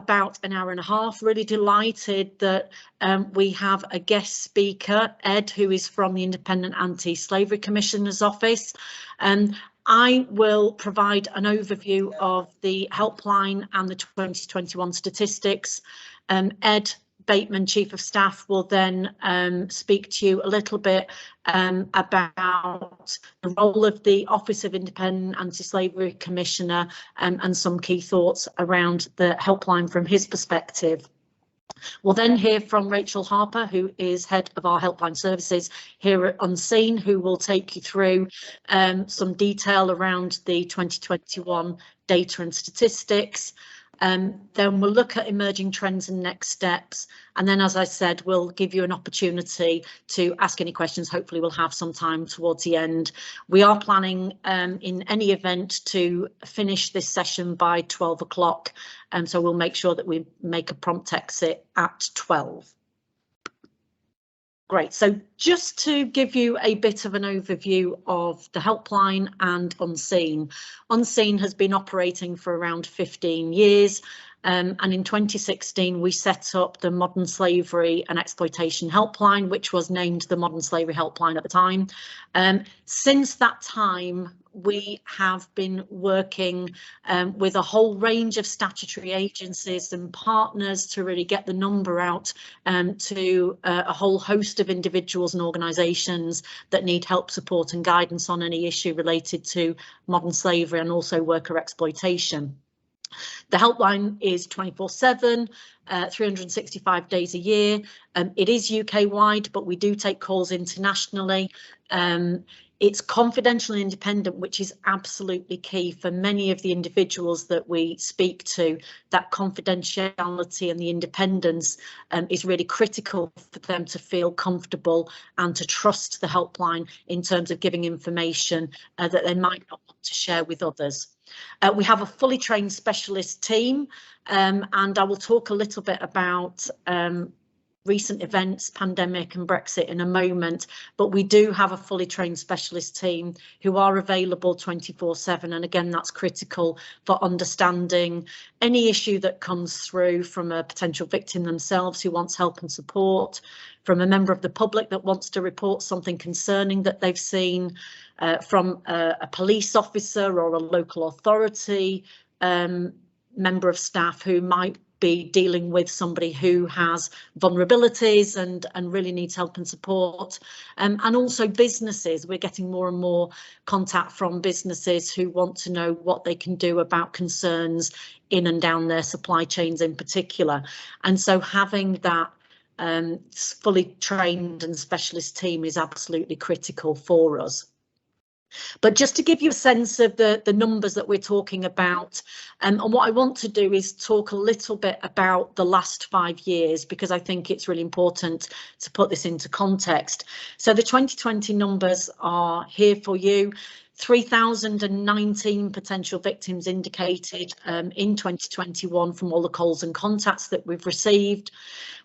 about an hour and a half. Really delighted that we have a guest speaker, Ed, who is from the Independent Anti-Slavery Commissioner's Office. I will provide an overview of the helpline and the 2021 statistics. Ed Bateman, Chief of Staff, will then speak to you a little bit about the role of the Office of Independent Anti-Slavery Commissioner and some key thoughts around the helpline from his perspective. We'll then hear from Rachel Harper, who is head of our helpline services here at Unseen, who will take you through some detail around the 2021 data and statistics. Then we'll look at emerging trends and next steps. And then, as I said, we'll give you an opportunity to ask any questions. Hopefully we'll have some time towards the end. We are planning in any event to finish this session by 12 o'clock. So we'll make sure that we make a prompt exit at 12. Great, so just to give you a bit of an overview of the helpline and Unseen. Unseen has been operating for around 15 years. And in 2016, we set up the Modern Slavery and Exploitation Helpline, which was named the Modern Slavery Helpline at the time. Since that time, we have been working with a whole range of statutory agencies and partners to really get the number out to a whole host of individuals and organisations that need help, support and guidance on any issue related to modern slavery and also worker exploitation. The helpline is 24/7, 365 days a year. It is UK-wide, but we do take calls internationally. It's confidential and independent, which is absolutely key for many of the individuals that we speak to. That confidentiality and the independence is really critical for them to feel comfortable and to trust the helpline in terms of giving information that they might not want to share with others. We have a fully trained specialist team, and I will talk a little bit about recent events, pandemic and Brexit in a moment, but we do have a fully trained specialist team who are available 24/7, and again that's critical for understanding any issue that comes through from a potential victim themselves who wants help and support, from a member of the public that wants to report something concerning that they've seen, from a police officer or a local authority member of staff who might be dealing with somebody who has vulnerabilities and really needs help and support, and also businesses. We're getting more and more contact from businesses who want to know what they can do about concerns in and down their supply chains in particular, and so having that fully trained and specialist team is absolutely critical for us. But just to give you a sense of the numbers that we're talking about, and what I want to do is talk a little bit about the last 5 years, because I think it's really important to put this into context. So the 2020 numbers are here for you. 3,019 potential victims indicated in 2021 from all the calls and contacts that we've received.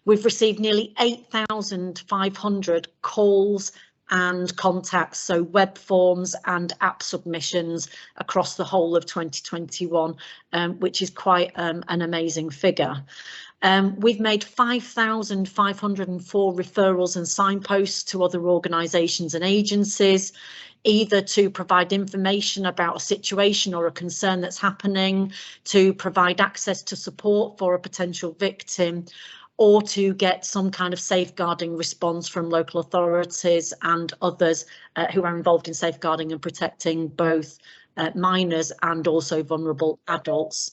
We've received nearly 8,500 calls and contacts, so web forms and app submissions across the whole of 2021, which is quite an amazing figure. We've made 5,504 referrals and signposts to other organisations and agencies, either to provide information about a situation or a concern that's happening, to provide access to support for a potential victim, or to get some kind of safeguarding response from local authorities and others who are involved in safeguarding and protecting both minors and also vulnerable adults.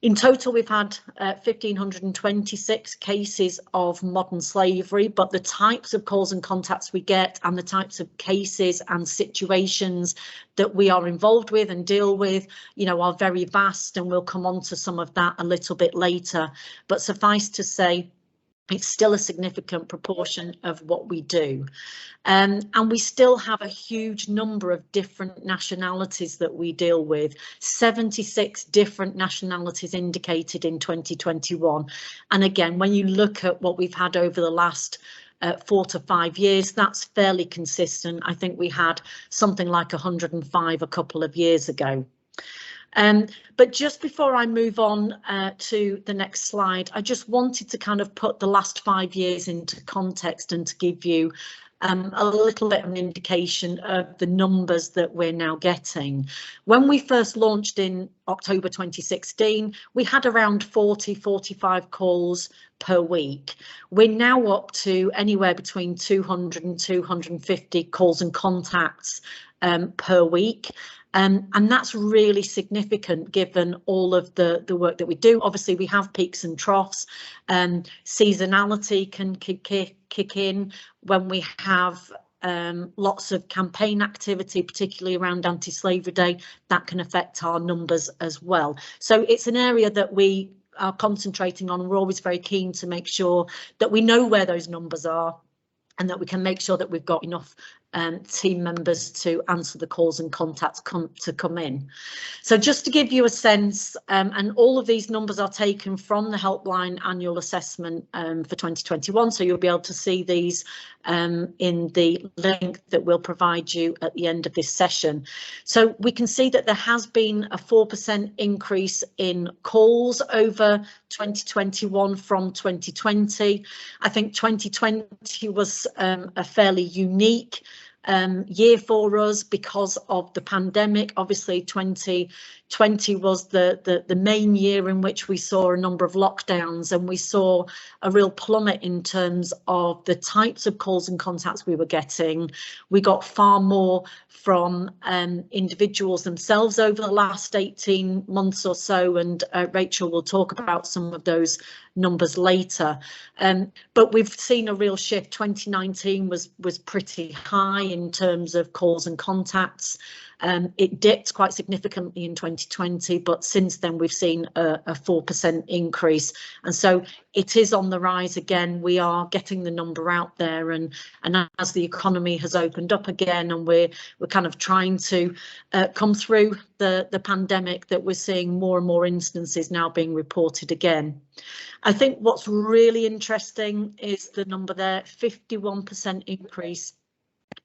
In total, we've had 1,526 cases of modern slavery, but the types of calls and contacts we get and the types of cases and situations that we are involved with and deal with, you know, are very vast, and we'll come on to some of that a little bit later. But suffice to say, it's still a significant proportion of what we do. And we still have a huge number of different nationalities that we deal with, 76 different nationalities indicated in 2021. And again, when you look at what we've had over the last 4 to 5 years, that's fairly consistent. I think we had something like 105 a couple of years ago. But just before I move on to the next slide, I just wanted to kind of put the last 5 years into context and to give you a little bit of an indication of the numbers that we're now getting. When we first launched in October 2016, we had around 45 calls per week. We're now up to anywhere between 200 and 250 calls and contacts per week. And that's really significant given all of the work that we do. Obviously, we have peaks and troughs. Seasonality can kick in when we have lots of campaign activity, particularly around Anti-Slavery Day. That can affect our numbers as well. So it's an area that we are concentrating on. We're always very keen to make sure that we know where those numbers are and that we can make sure that we've got enough team members to answer the calls and contacts to come in. So just to give you a sense, and all of these numbers are taken from the helpline annual assessment for 2021, so you'll be able to see these in the link that we'll provide you at the end of this session. So we can see that there has been a 4% increase in calls over 2021 from 2020. I think 2020 was a fairly unique year for us because of the pandemic. Obviously 2020 was the main year in which we saw a number of lockdowns, and we saw a real plummet in terms of the types of calls and contacts we were getting. We got far more from individuals themselves over the last 18 months or so, and Rachel will talk about some of those numbers later. But we've seen a real shift. 2019 was pretty high in terms of calls and contacts. It dipped quite significantly in 2020, but since then we've seen a 4% increase, and so it is on the rise again. We are getting the number out there, and as the economy has opened up again, and we're kind of trying to come through the pandemic, that we're seeing more and more instances now being reported again. I think what's really interesting is the number there, 51% increase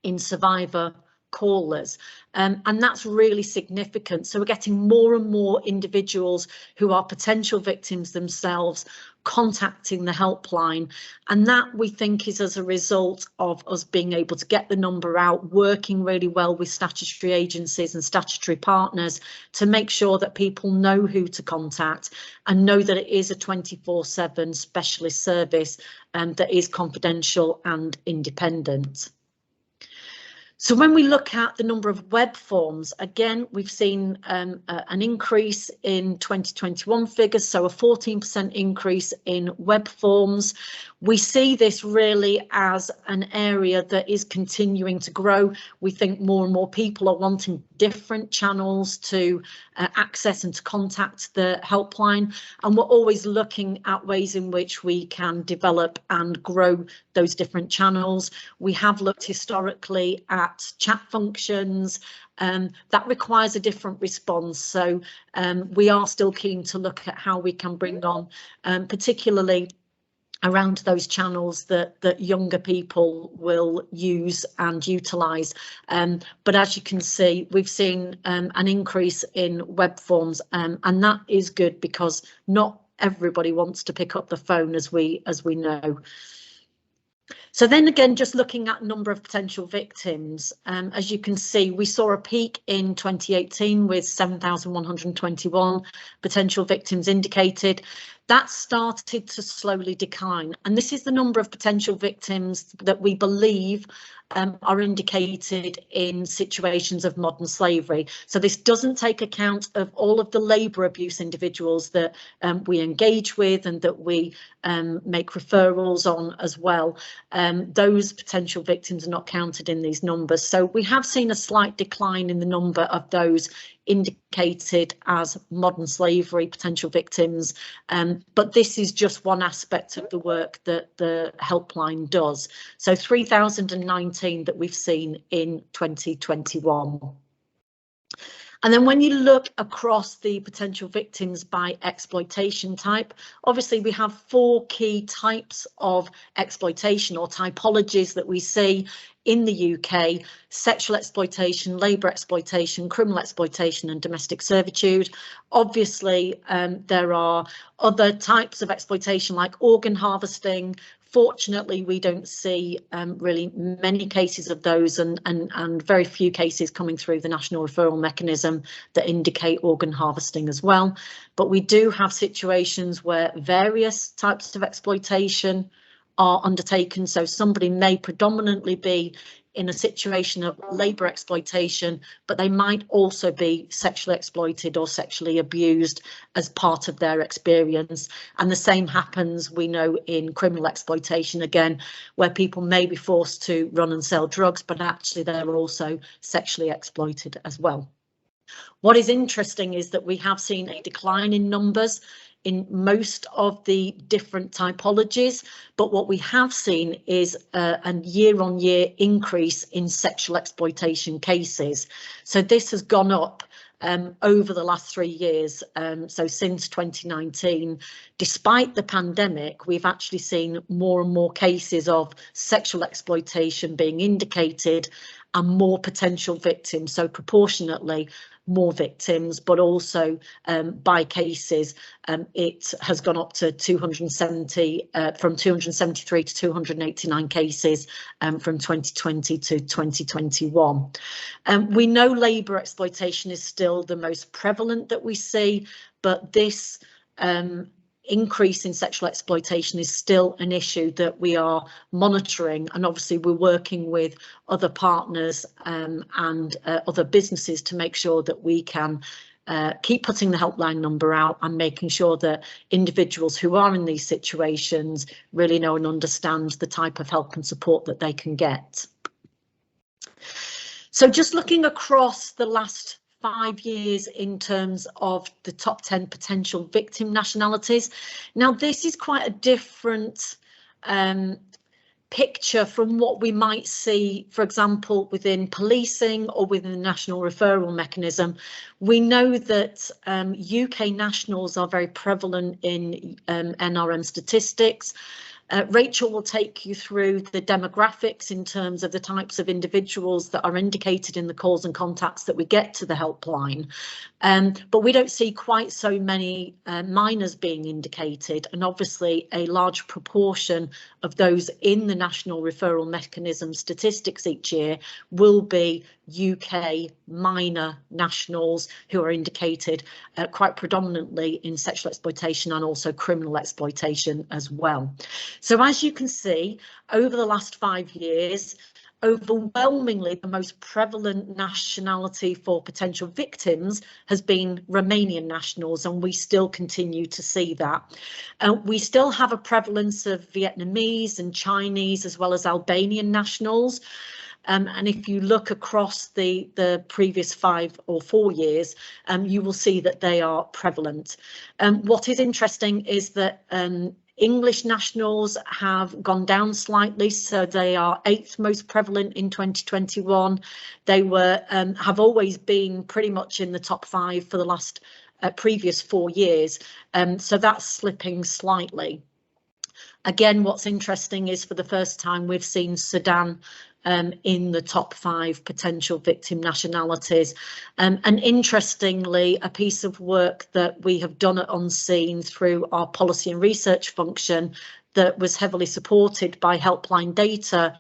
in survivor callers, and that's really significant. So we're getting more and more individuals who are potential victims themselves contacting the helpline, and that we think is as a result of us being able to get the number out, working really well with statutory agencies and statutory partners to make sure that people know who to contact and know that it is a 24/7 specialist service that is confidential and independent. So when we look at the number of web forms, again, we've seen an increase in 2021 figures, so a 14% increase in web forms. We see this really as an area that is continuing to grow. We think more and more people are wanting different channels to access and to contact the helpline, and we're always looking at ways in which we can develop and grow those different channels. We have looked historically at chat functions. That requires a different response, so we are still keen to look at how we can bring on particularly around those channels that younger people will use and utilise. But as you can see, we've seen an increase in web forms, and that is good because not everybody wants to pick up the phone, as we know. So then again, just looking at number of potential victims, as you can see, we saw a peak in 2018 with 7,121 potential victims indicated. That started to slowly decline, and this is the number of potential victims that we believe are indicated in situations of modern slavery. So this doesn't take account of all of the labour abuse individuals that we engage with and that we make referrals on as well. Those potential victims are not counted in these numbers. So we have seen a slight decline in the number of those indicated as modern slavery potential victims, but this is just one aspect of the work that the helpline does. So 3,019 that we've seen in 2021. And then when you look across the potential victims by exploitation type, obviously we have 4 key types of exploitation or typologies that we see in the UK: sexual exploitation, labour exploitation, criminal exploitation and domestic servitude. Obviously, there are other types of exploitation like organ harvesting. Fortunately, we don't see really many cases of those and very few cases coming through the national referral mechanism that indicate organ harvesting as well. But we do have situations where various types of exploitation are undertaken. So somebody may predominantly be in a situation of labour exploitation, but they might also be sexually exploited or sexually abused as part of their experience. And the same happens, we know, in criminal exploitation, again, where people may be forced to run and sell drugs, but actually they're also sexually exploited as well. What is interesting is that we have seen a decline in numbers in most of the different typologies, but what we have seen is a year-on-year increase in sexual exploitation cases. So this has gone up over the last 3 years. So since 2019, despite the pandemic, we've actually seen more and more cases of sexual exploitation being indicated and more potential victims. So proportionately more victims, but also by cases, it has gone up to 270, from 273 to 289 cases from 2020 to 2021. We know labour exploitation is still the most prevalent that we see, but this increase in sexual exploitation is still an issue that we are monitoring, and obviously we're working with other partners and other businesses to make sure that we can keep putting the helpline number out and making sure that individuals who are in these situations really know and understand the type of help and support that they can get. So just looking across the last 5 years in terms of the top 10 potential victim nationalities. Now, this is quite a different picture from what we might see, for example, within policing or within the national referral mechanism. We know that UK nationals are very prevalent in NRM statistics. Rachel will take you through the demographics in terms of the types of individuals that are indicated in the calls and contacts that we get to the helpline. But we don't see quite so many minors being indicated, and obviously a large proportion of those in the national referral mechanism statistics each year will be UK minor nationals who are indicated quite predominantly in sexual exploitation and also criminal exploitation as well. So as you can see, over the last 5 years, overwhelmingly the most prevalent nationality for potential victims has been Romanian nationals, and we still continue to see that. We still have a prevalence of Vietnamese and Chinese as well as Albanian nationals. And if you look across the previous 5 or 4 years, you will see that they are prevalent. What is interesting is that English nationals have gone down slightly, so they are 8th most prevalent in 2021. They were have always been pretty much in the top 5 for the last previous 4 years, so that's slipping slightly. Again, what's interesting is for the first time we've seen Sudan in the top 5 potential victim nationalities. And interestingly, a piece of work that we have done at Unseen through our policy and research function that was heavily supported by helpline data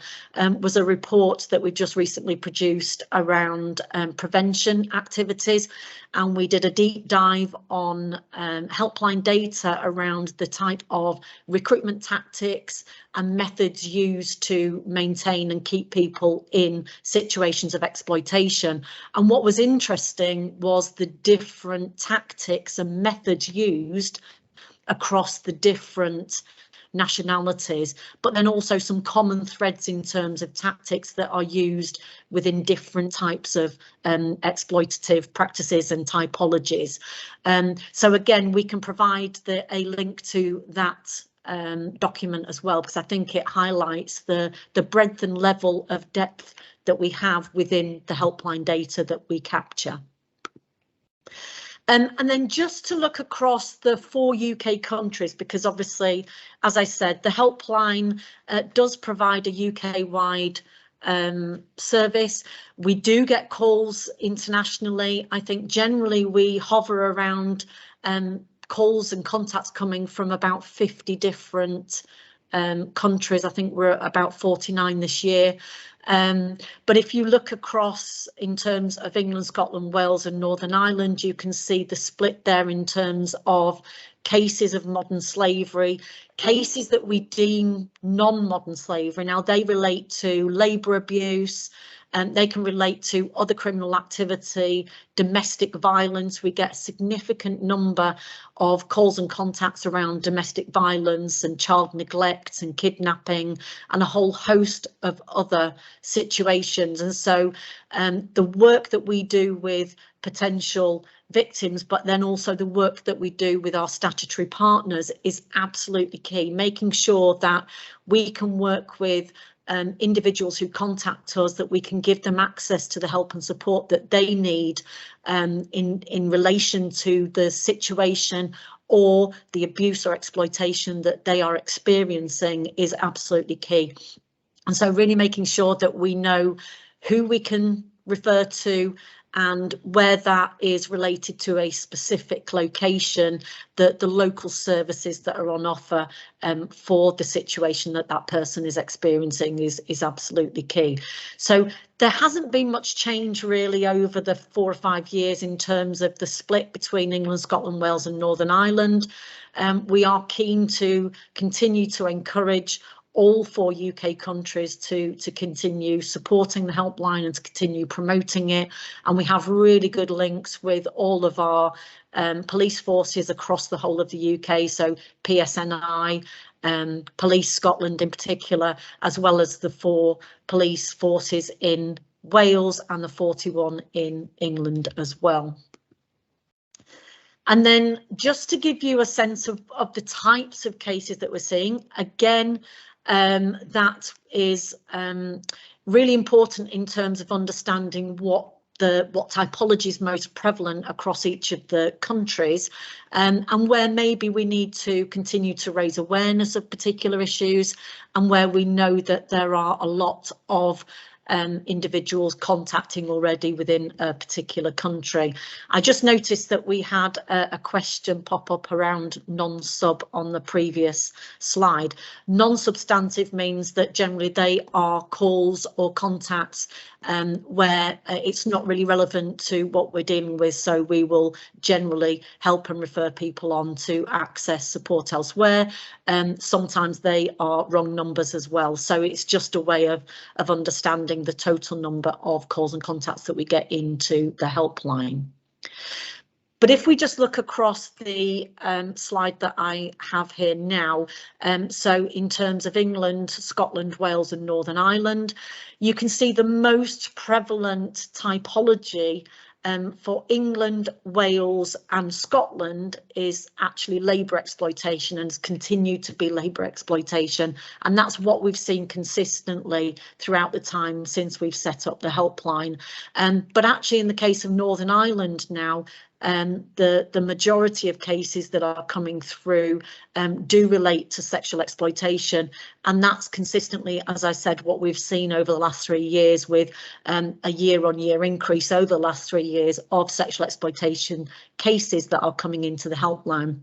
was a report that we just recently produced around prevention activities, and we did a deep dive on helpline data around the type of recruitment tactics and methods used to maintain and keep people in situations of exploitation. And what was interesting was the different tactics and methods used across the different nationalities, but then also some common threads in terms of tactics that are used within different types of exploitative practices and typologies. So again, we can provide a link to that document as well, because I think it highlights the breadth and level of depth that we have within the helpline data that we capture. And then just to look across the 4 UK countries, because obviously, as I said, the helpline does provide a UK-wide service. We do get calls internationally. I think generally we hover around calls and contacts coming from about 50 different countries. I think we're at about 49 this year. But if you look across in terms of England, Scotland, Wales and Northern Ireland, you can see the split there in terms of cases of modern slavery, cases that we deem non-modern slavery. Now they relate to labour abuse, and they can relate to other criminal activity, domestic violence. We get a significant number of calls and contacts around domestic violence and child neglect and kidnapping and a whole host of other situations. And so the work that we do with potential victims, but then also the work that we do with our statutory partners is absolutely key, making sure that we can work with individuals who contact us, that we can give them access to the help and support that they need in relation to the situation or the abuse or exploitation that they are experiencing is absolutely key. And so really making sure that we know who we can refer to and where that is related to a specific location, the local services that are on offer for the situation that that person is experiencing is absolutely key. So there hasn't been much change really over the 4 or 5 years in terms of the split between England, Scotland, Wales and Northern Ireland. We are keen to continue to encourage all 4 UK countries to continue supporting the helpline and to continue promoting it. And we have really good links with all of our police forces across the whole of the UK, so PSNI, Police Scotland in particular, as well as the 4 police forces in Wales and the 41 in England as well. And then just to give you a sense of the types of cases that we're seeing, again, that is really important in terms of understanding what typology is most prevalent across each of the countries, and where maybe we need to continue to raise awareness of particular issues, and where we know that there are a lot of individuals contacting already within a particular country. I just noticed that we had a question pop up around non-sub on the previous slide. Non-substantive means that generally they are calls or contacts where it's not really relevant to what we're dealing with, so we will generally help and refer people on to access support elsewhere. Sometimes they are wrong numbers as well, so it's just a way of understanding the total number of calls and contacts that we get into the helpline. But if we just look across the slide that I have here now, so in terms of England, Scotland, Wales and Northern Ireland, you can see the most prevalent typology for England, Wales and Scotland is actually labour exploitation, and has continued to be labour exploitation. And that's what we've seen consistently throughout the time since we've set up the helpline. But actually in the case of Northern Ireland now, the majority of cases that are coming through do relate to sexual exploitation, and that's consistently, as I said, what we've seen over the last 3 years, with a year-on-year increase over the last 3 years of sexual exploitation cases that are coming into the helpline.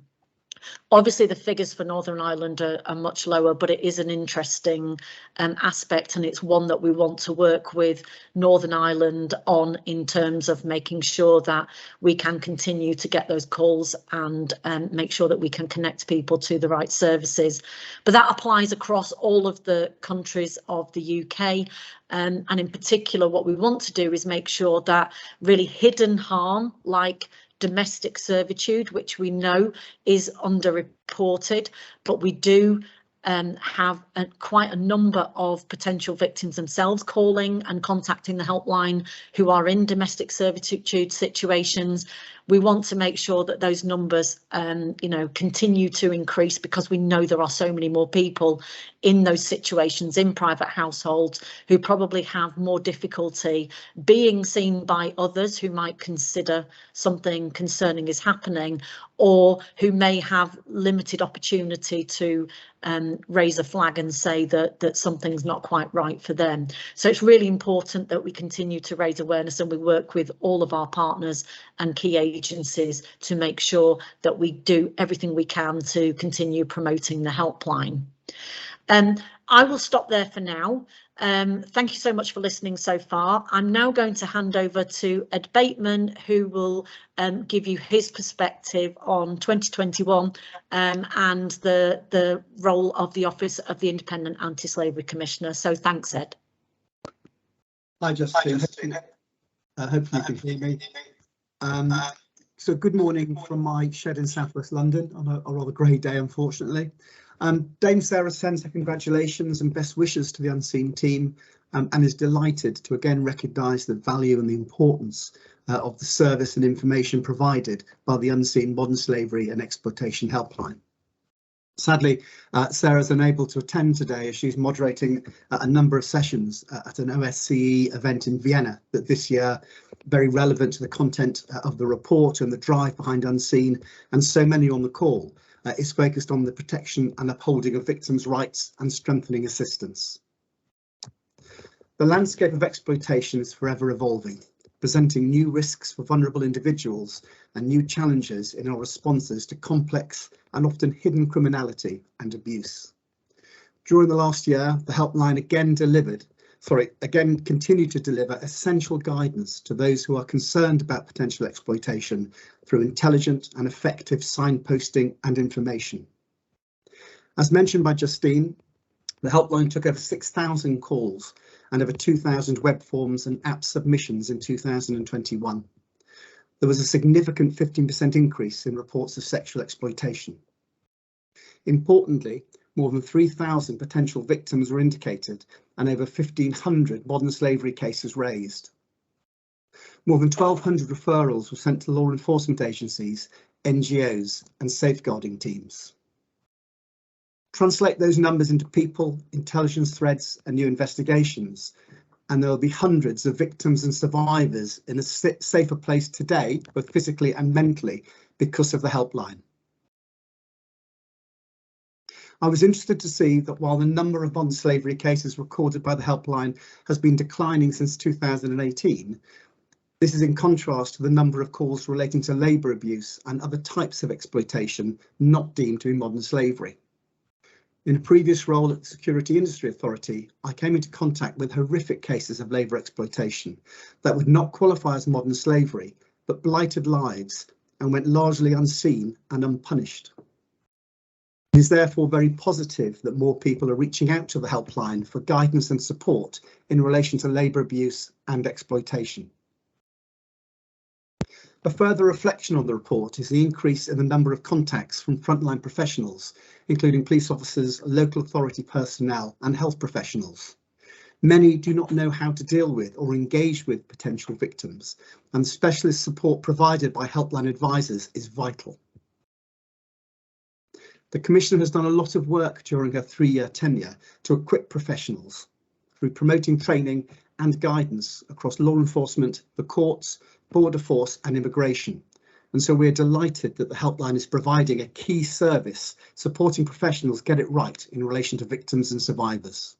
Obviously the figures for Northern Ireland are much lower, but it is an interesting aspect, and it's one that we want to work with Northern Ireland on in terms of making sure that we can continue to get those calls and make sure that we can connect people to the right services. But that applies across all of the countries of the UK, and in particular what we want to do is make sure that really hidden harm like domestic servitude, which we know is underreported, but we do have quite a number of potential victims themselves calling and contacting the helpline who are in domestic servitude situations. We want to make sure that those numbers, continue to increase, because we know there are so many more people in those situations in private households who probably have more difficulty being seen by others who might consider something concerning is happening, or who may have limited opportunity to raise a flag and say that something's not quite right for them. So it's really important that we continue to raise awareness, and we work with all of our partners and key agencies to make sure that we do everything we can to continue promoting the helpline. I will stop there for now. Thank you so much for listening so far. I'm now going to hand over to Ed Bateman, who will give you his perspective on 2021 and the role of the Office of the Independent Anti-Slavery Commissioner. So thanks, Ed. Hi, Justine. Hopefully you can hear me. So good morning from my shed in southwest London on a rather grey day, unfortunately. Dame Sarah sends her congratulations and best wishes to the Unseen team, and is delighted to again recognise the value and the importance of the service and information provided by the Unseen Modern Slavery and Exploitation Helpline. Sadly, Sarah's unable to attend today as she's moderating a number of sessions at an OSCE event in Vienna that this year, very relevant to the content of the report and the drive behind Unseen, and so many on the call, is focused on the protection and upholding of victims' rights and strengthening assistance. The landscape of exploitation is forever evolving, presenting new risks for vulnerable individuals and new challenges in our responses to complex and often hidden criminality and abuse. During the last year, the helpline again continued to deliver essential guidance to those who are concerned about potential exploitation through intelligent and effective signposting and information. As mentioned by Justine, the helpline took over 6,000 calls and over 2,000 web forms and app submissions in 2021. There was a significant 15% increase in reports of sexual exploitation. Importantly, more than 3,000 potential victims were indicated and over 1,500 modern slavery cases raised. More than 1,200 referrals were sent to law enforcement agencies, NGOs and safeguarding teams. Translate those numbers into people, intelligence threads and new investigations, and there will be hundreds of victims and survivors in a safer place today, both physically and mentally, because of the helpline. I was interested to see that while the number of modern slavery cases recorded by the helpline has been declining since 2018, this is in contrast to the number of calls relating to labour abuse and other types of exploitation not deemed to be modern slavery. In a previous role at the Security Industry Authority, I came into contact with horrific cases of labour exploitation that would not qualify as modern slavery, but blighted lives and went largely unseen and unpunished. It is therefore very positive that more people are reaching out to the helpline for guidance and support in relation to labour abuse and exploitation. A further reflection on the report is the increase in the number of contacts from frontline professionals, including police officers, local authority personnel and health professionals. Many do not know how to deal with or engage with potential victims, and specialist support provided by helpline advisors is vital. The Commissioner has done a lot of work during her 3-year tenure to equip professionals through promoting training and guidance across law enforcement, the courts, border force and immigration. And so we're delighted that the helpline is providing a key service supporting professionals get it right in relation to victims and survivors.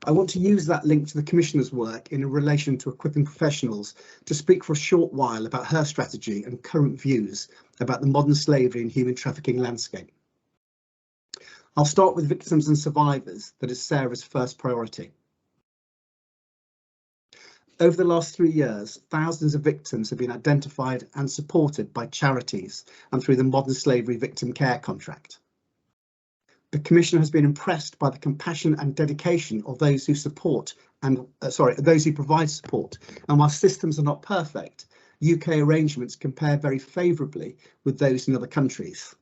I want to use that link to the Commissioner's work in relation to equipping professionals to speak for a short while about her strategy and current views about the modern slavery and human trafficking landscape. I'll start with victims and survivors, that is Sarah's first priority. Over the last 3 years, thousands of victims have been identified and supported by charities and through the Modern Slavery Victim Care Contract. The Commissioner has been impressed by the compassion and dedication of those who support and those who provide support. And while systems are not perfect, UK arrangements compare very favourably with those in other countries.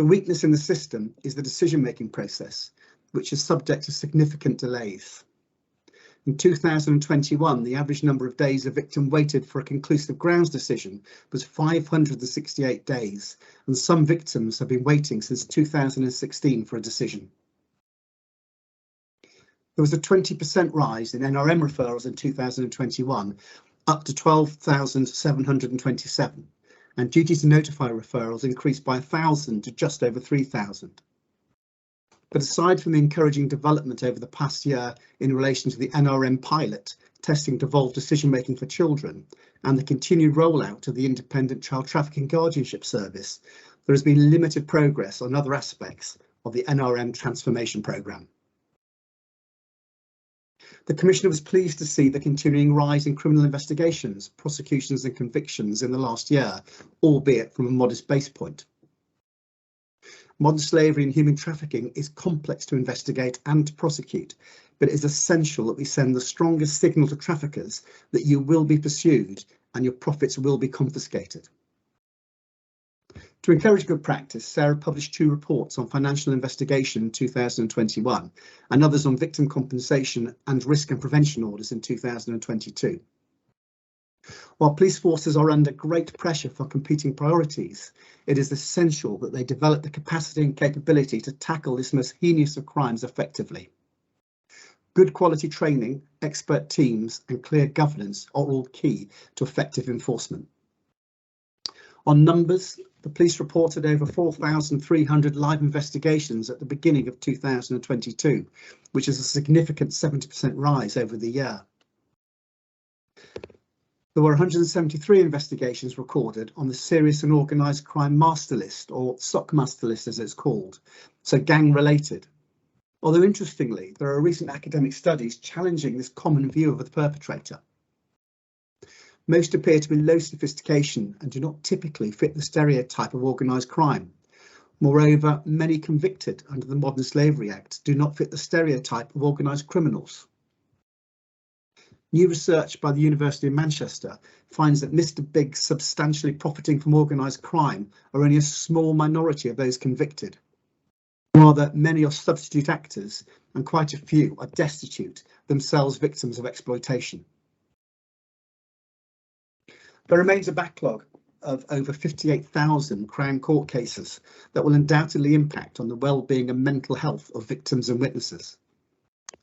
The weakness in the system is the decision-making process, which is subject to significant delays. In 2021, the average number of days a victim waited for a conclusive grounds decision was 568 days, and some victims have been waiting since 2016 for a decision. There was a 20% rise in NRM referrals in 2021, up to 12,727, and duty to notify referrals increased by 1,000 to just over 3,000. But aside from the encouraging development over the past year in relation to the NRM pilot, testing devolved decision-making for children, and the continued rollout of the Independent Child Trafficking Guardianship Service, there has been limited progress on other aspects of the NRM transformation programme. The Commissioner was pleased to see the continuing rise in criminal investigations, prosecutions and convictions in the last year, albeit from a modest base point. Modern slavery and human trafficking is complex to investigate and to prosecute, but it is essential that we send the strongest signal to traffickers that you will be pursued and your profits will be confiscated. To encourage good practice, Sarah published 2 reports on financial investigation in 2021 and others on victim compensation and risk and prevention orders in 2022. While police forces are under great pressure for competing priorities, it is essential that they develop the capacity and capability to tackle this most heinous of crimes effectively. Good quality training, expert teams and clear governance are all key to effective enforcement. On numbers, the police reported over 4,300 live investigations at the beginning of 2022, which is a significant 70% rise over the year. There were 173 investigations recorded on the Serious and Organised Crime Master List, or SOC Master List as it's called, so gang related. Although interestingly, there are recent academic studies challenging this common view of the perpetrator. Most appear to be low sophistication and do not typically fit the stereotype of organised crime. Moreover, many convicted under the Modern Slavery Act do not fit the stereotype of organised criminals. New research by the University of Manchester finds that Mr. Big's substantially profiting from organised crime are only a small minority of those convicted. Rather, many are substitute actors and quite a few are destitute, themselves victims of exploitation. There remains a backlog of over 58,000 Crown Court cases that will undoubtedly impact on the well-being and mental health of victims and witnesses.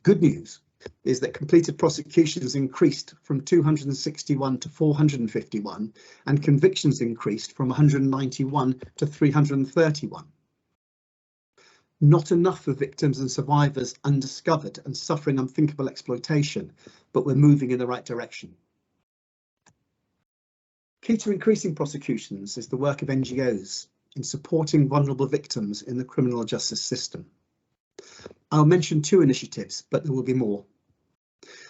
Good news is that completed prosecutions increased from 261 to 451 and convictions increased from 191 to 331. Not enough of victims and survivors undiscovered and suffering unthinkable exploitation, but we're moving in the right direction. Key to increasing prosecutions is the work of NGOs in supporting vulnerable victims in the criminal justice system. I'll mention 2 initiatives, but there will be more.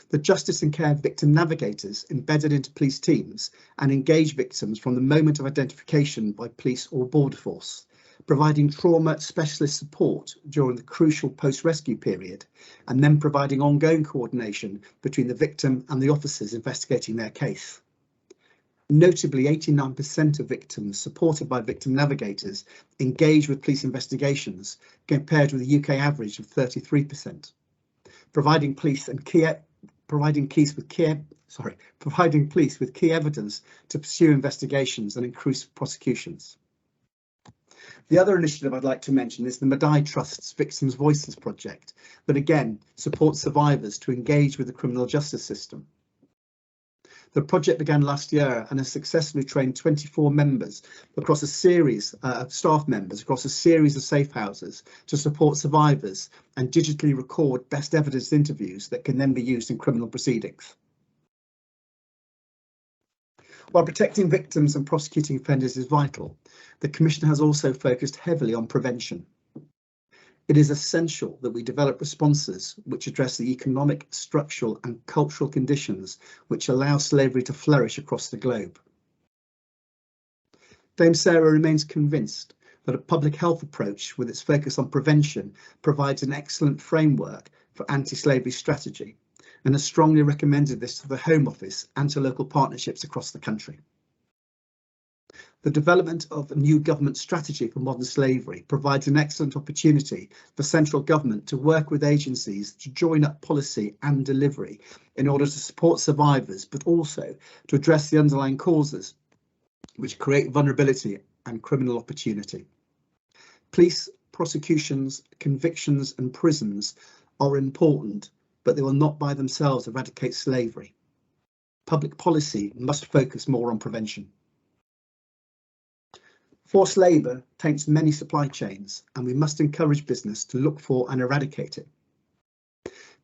The Justice and Care Victim Navigators embedded into police teams and engage victims from the moment of identification by police or border force, providing trauma specialist support during the crucial post-rescue period, and then providing ongoing coordination between the victim and the officers investigating their case. Notably, 89% of victims supported by victim navigators engage with police investigations, compared with the UK average of 33%. Providing police with key evidence to pursue investigations and increase prosecutions. The other initiative I'd like to mention is the Madai Trust's Victims' Voices project, that again supports survivors to engage with the criminal justice system. The project began last year and has successfully trained 24 members across a series of staff members across a series of safe houses to support survivors and digitally record best evidence interviews that can then be used in criminal proceedings. While protecting victims and prosecuting offenders is vital, the Commissioner has also focused heavily on prevention. It is essential that we develop responses which address the economic, structural and cultural conditions which allow slavery to flourish across the globe. Dame Sarah remains convinced that a public health approach with its focus on prevention provides an excellent framework for anti-slavery strategy, and has strongly recommended this to the Home Office and to local partnerships across the country. The development of a new government strategy for modern slavery provides an excellent opportunity for central government to work with agencies to join up policy and delivery in order to support survivors, but also to address the underlying causes which create vulnerability and criminal opportunity. Police, prosecutions, convictions and prisons are important, but they will not by themselves eradicate slavery. Public policy must focus more on prevention. Forced labour taints many supply chains, and we must encourage business to look for and eradicate it.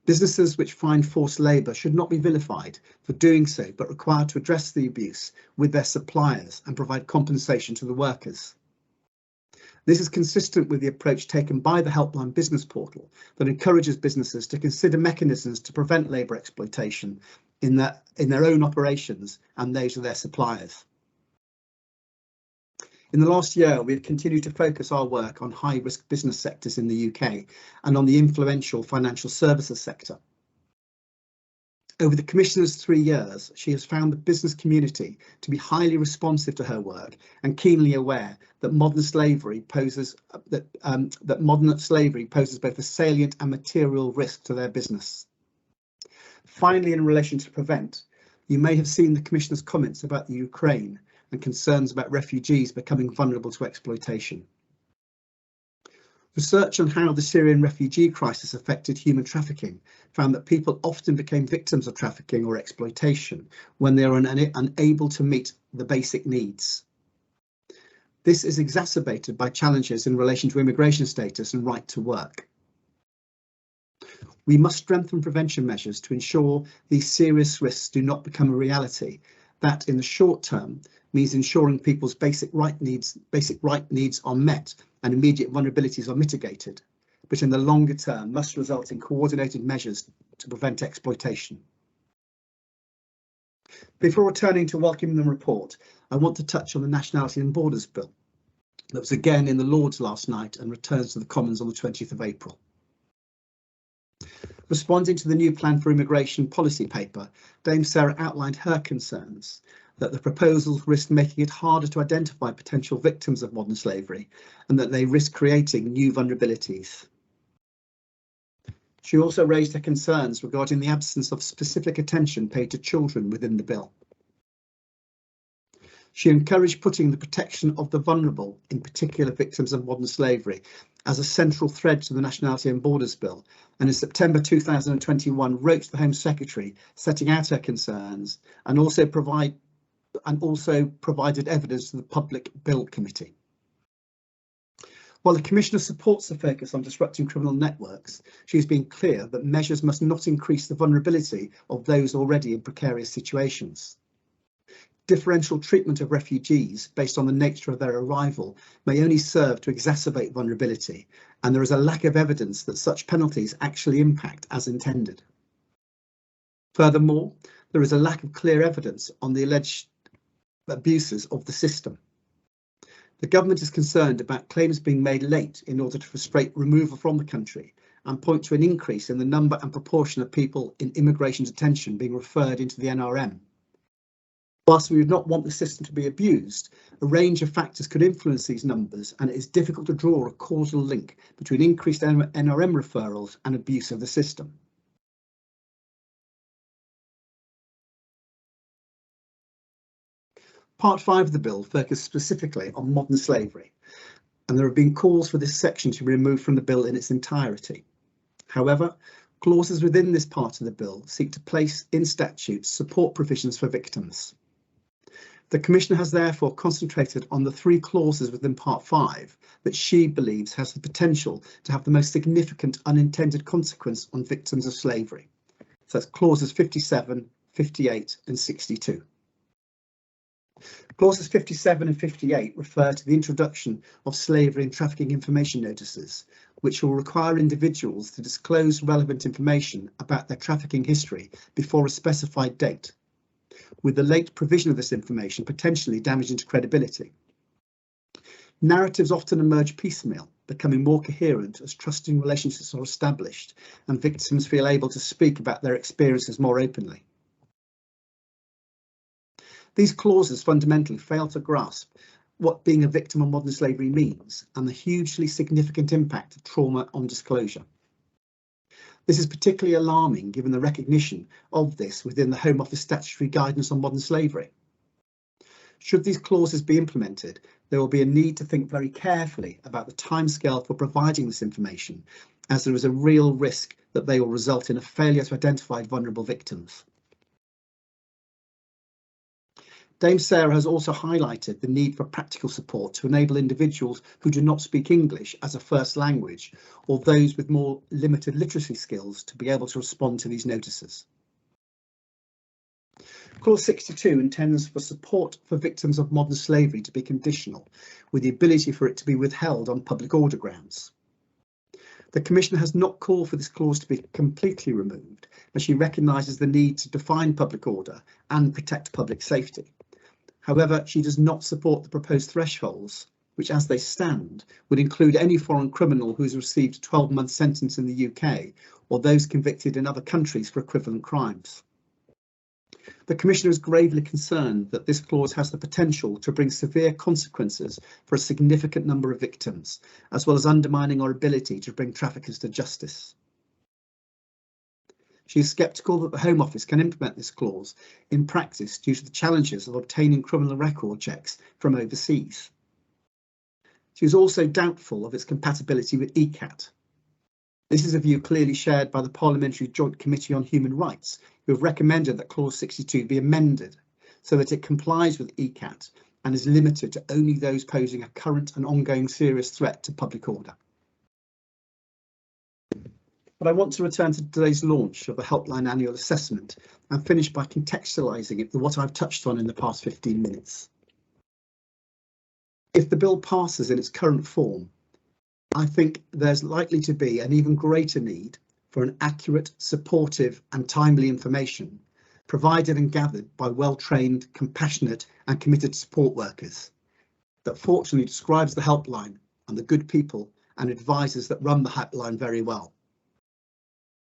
Businesses which find forced labour should not be vilified for doing so, but required to address the abuse with their suppliers and provide compensation to the workers. This is consistent with the approach taken by the Helpline business portal that encourages businesses to consider mechanisms to prevent labour exploitation in their own operations and those of their suppliers. In the last year, we have continued to focus our work on high-risk business sectors in the UK and on the influential financial services sector. Over the Commissioner's 3 years, she has found the business community to be highly responsive to her work and keenly aware that modern slavery poses both a salient and material risk to their business. Finally, in relation to prevent, you may have seen the Commissioner's comments about the Ukraine and concerns about refugees becoming vulnerable to exploitation. Research on how the Syrian refugee crisis affected human trafficking found that people often became victims of trafficking or exploitation when they are unable to meet the basic needs. This is exacerbated by challenges in relation to immigration status and right to work. We must strengthen prevention measures to ensure these serious risks do not become a reality. That in the short term means ensuring people's basic right needs are met and immediate vulnerabilities are mitigated, but in the longer term must result in coordinated measures to prevent exploitation. Before returning to welcoming the report, I want to touch on the Nationality and Borders Bill that was again in the Lords last night and returns to the Commons on the 20th of April. Responding to the new Plan for Immigration policy paper, Dame Sarah outlined her concerns that the proposals risk making it harder to identify potential victims of modern slavery and that they risk creating new vulnerabilities. She also raised her concerns regarding the absence of specific attention paid to children within the bill. She encouraged putting the protection of the vulnerable, in particular victims of modern slavery, as a central thread to the Nationality and Borders Bill, and in September 2021 wrote to the Home Secretary setting out her concerns and also provided evidence to the Public Bill Committee. While the Commissioner supports the focus on disrupting criminal networks, she has been clear that measures must not increase the vulnerability of those already in precarious situations. Differential treatment of refugees based on the nature of their arrival may only serve to exacerbate vulnerability, and there is a lack of evidence that such penalties actually impact as intended. Furthermore, there is a lack of clear evidence on the alleged abuses of the system. The government is concerned about claims being made late in order to frustrate removal from the country and point to an increase in the number and proportion of people in immigration detention being referred into the NRM. Whilst we would not want the system to be abused, a range of factors could influence these numbers, and it is difficult to draw a causal link between increased NRM referrals and abuse of the system. Part 5 of the bill focused specifically on modern slavery, and there have been calls for this section to be removed from the bill in its entirety. However, clauses within this part of the bill seek to place in statutes support provisions for victims. The Commissioner has therefore concentrated on the 3 clauses within Part 5 that she believes has the potential to have the most significant unintended consequence on victims of slavery. So that's clauses 57, 58 and 62. Clauses 57 and 58 refer to the introduction of slavery and trafficking information notices, which will require individuals to disclose relevant information about their trafficking history before a specified date, with the late provision of this information potentially damaging to credibility. Narratives often emerge piecemeal, becoming more coherent as trusting relationships are established and victims feel able to speak about their experiences more openly. These clauses fundamentally fail to grasp what being a victim of modern slavery means and the hugely significant impact of trauma on disclosure. This is particularly alarming given the recognition of this within the Home Office statutory guidance on modern slavery. Should these clauses be implemented, there will be a need to think very carefully about the timescale for providing this information, as there is a real risk that they will result in a failure to identify vulnerable victims. Dame Sarah has also highlighted the need for practical support to enable individuals who do not speak English as a first language, or those with more limited literacy skills, to be able to respond to these notices. Clause 62 intends for support for victims of modern slavery to be conditional, with the ability for it to be withheld on public order grounds. The Commission has not called for this clause to be completely removed, but she recognises the need to define public order and protect public safety. However, she does not support the proposed thresholds, which as they stand would include any foreign criminal who has received a 12-month sentence in the UK, or those convicted in other countries for equivalent crimes. The Commissioner is gravely concerned that this clause has the potential to bring severe consequences for a significant number of victims, as well as undermining our ability to bring traffickers to justice. She is sceptical that the Home Office can implement this clause in practice due to the challenges of obtaining criminal record checks from overseas. She is also doubtful of its compatibility with ECAT. This is a view clearly shared by the Parliamentary Joint Committee on Human Rights, who have recommended that Clause 62 be amended so that it complies with ECAT and is limited to only those posing a current and ongoing serious threat to public order. But I want to return to today's launch of the Helpline Annual Assessment and finish by contextualising it with what I've touched on in the past 15 minutes. If the bill passes in its current form, I think there's likely to be an even greater need for an accurate, supportive and timely information provided and gathered by well-trained, compassionate and committed support workers that fortunately describes the helpline and the good people and advisors that run the helpline very well.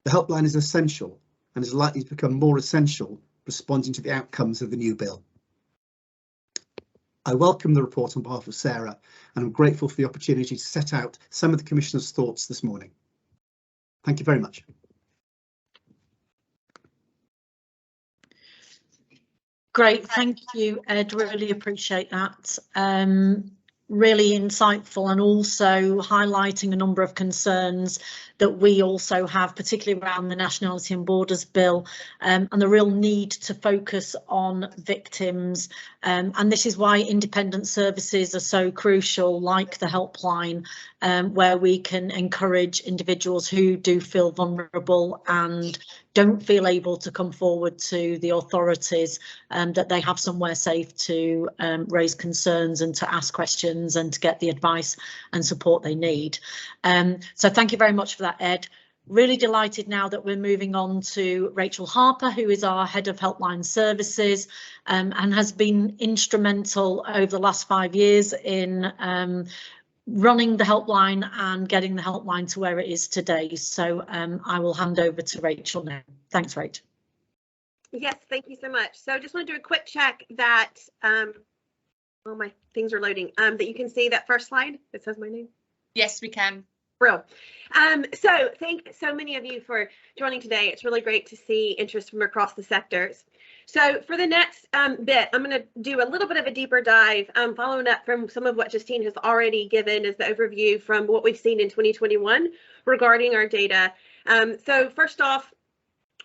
The helpline is essential and is likely to become more essential responding to the outcomes of the new bill. I welcome the report on behalf of Sarah and I'm grateful for the opportunity to set out some of the Commissioner's thoughts this morning. Thank you very much. Great, thank you, Ed. Really appreciate that. Really insightful and also highlighting a number of concerns that we also have, particularly around the Nationality and Borders bill, and the real need to focus on victims. And this is why independent services are so crucial, like the helpline, where we can encourage individuals who do feel vulnerable and don't feel able to come forward to the authorities, that they have somewhere safe to raise concerns and to ask questions and to get the advice and support they need. So thank you very much for that, Ed. Really delighted now that we're moving on to Rachel Harper, who is our Head of Helpline Services, and has been instrumental over the last 5 years in running the helpline and getting the helpline to where it is today. So I will hand over to Rachel now. Thanks, Rach. Yes, thank you so much. So just want to do a quick check that, oh, my things are loading, that you can see that first slide that says my name. Yes, we can. Real. So thank so many of you for joining today. It's really great to see interest from across the sectors. So for the next bit, I'm going to do a little bit of a deeper dive, following up from some of what Justine has already given as the overview from what we've seen in 2021 regarding our data. So first off,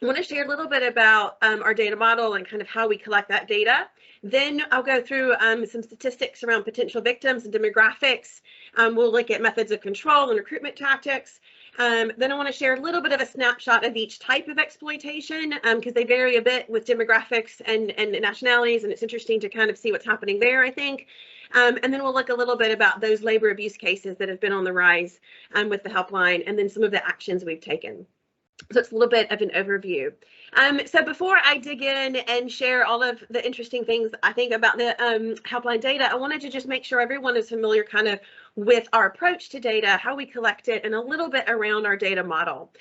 I want to share a little bit about our data model and kind of how we collect that data. Then I'll go through some statistics around potential victims and demographics. We'll look at methods of control and recruitment tactics. Then I want to share a little bit of a snapshot of each type of exploitation because they vary a bit with demographics and nationalities, and it's interesting to kind of see what's happening there, I think. And then we'll look a little bit about those labor abuse cases that have been on the rise with the helpline, and then some of the actions we've taken. So it's a little bit of an overview. So before I dig in and share all of the interesting things I think about the helpline data, I wanted to just make sure everyone is familiar kind of with our approach to data, how we collect it, and a little bit around our data model.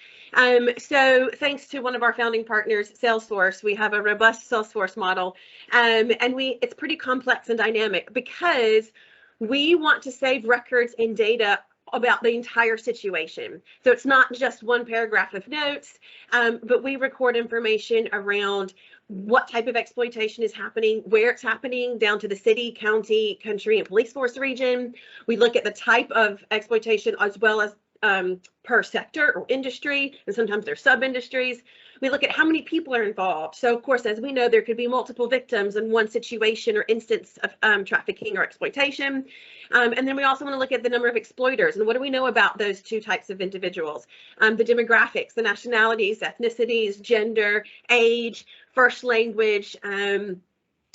So thanks to one of our founding partners, Salesforce, we have a robust Salesforce model, and it's pretty complex and dynamic because we want to save records and data about the entire situation. So it's not just one paragraph of notes, but we record information around what type of exploitation is happening, where it's happening, down to the city, county, country, and police force region. We look at the type of exploitation as well as per sector or industry, and sometimes they're sub-industries. We look at how many people are involved. So of course, as we know, there could be multiple victims in one situation or instance of trafficking or exploitation. And then we also want to look at the number of exploiters and what do we know about those two types of individuals, the demographics, the nationalities, ethnicities, gender, age, first language,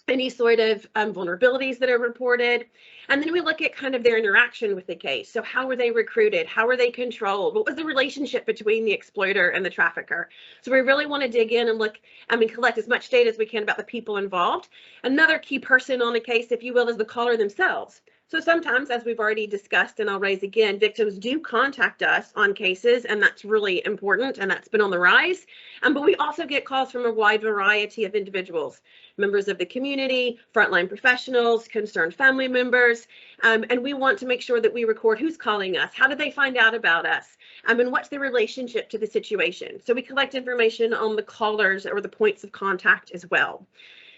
any sort of vulnerabilities that are reported. And then we look at kind of their interaction with the case. So how were they recruited? How were they controlled? What was the relationship between the exploiter and the trafficker? So we really want to dig in and look, collect as much data as we can about the people involved. Another key person on a case, if you will, is the caller themselves. So sometimes, as we've already discussed, and I'll raise again, victims do contact us on cases, and that's really important, and that's been on the rise. But we also get calls from a wide variety of individuals, members of the community, frontline professionals, concerned family members, and we want to make sure that we record who's calling us, how did they find out about us, and what's their relationship to the situation. So we collect information on the callers or the points of contact as well.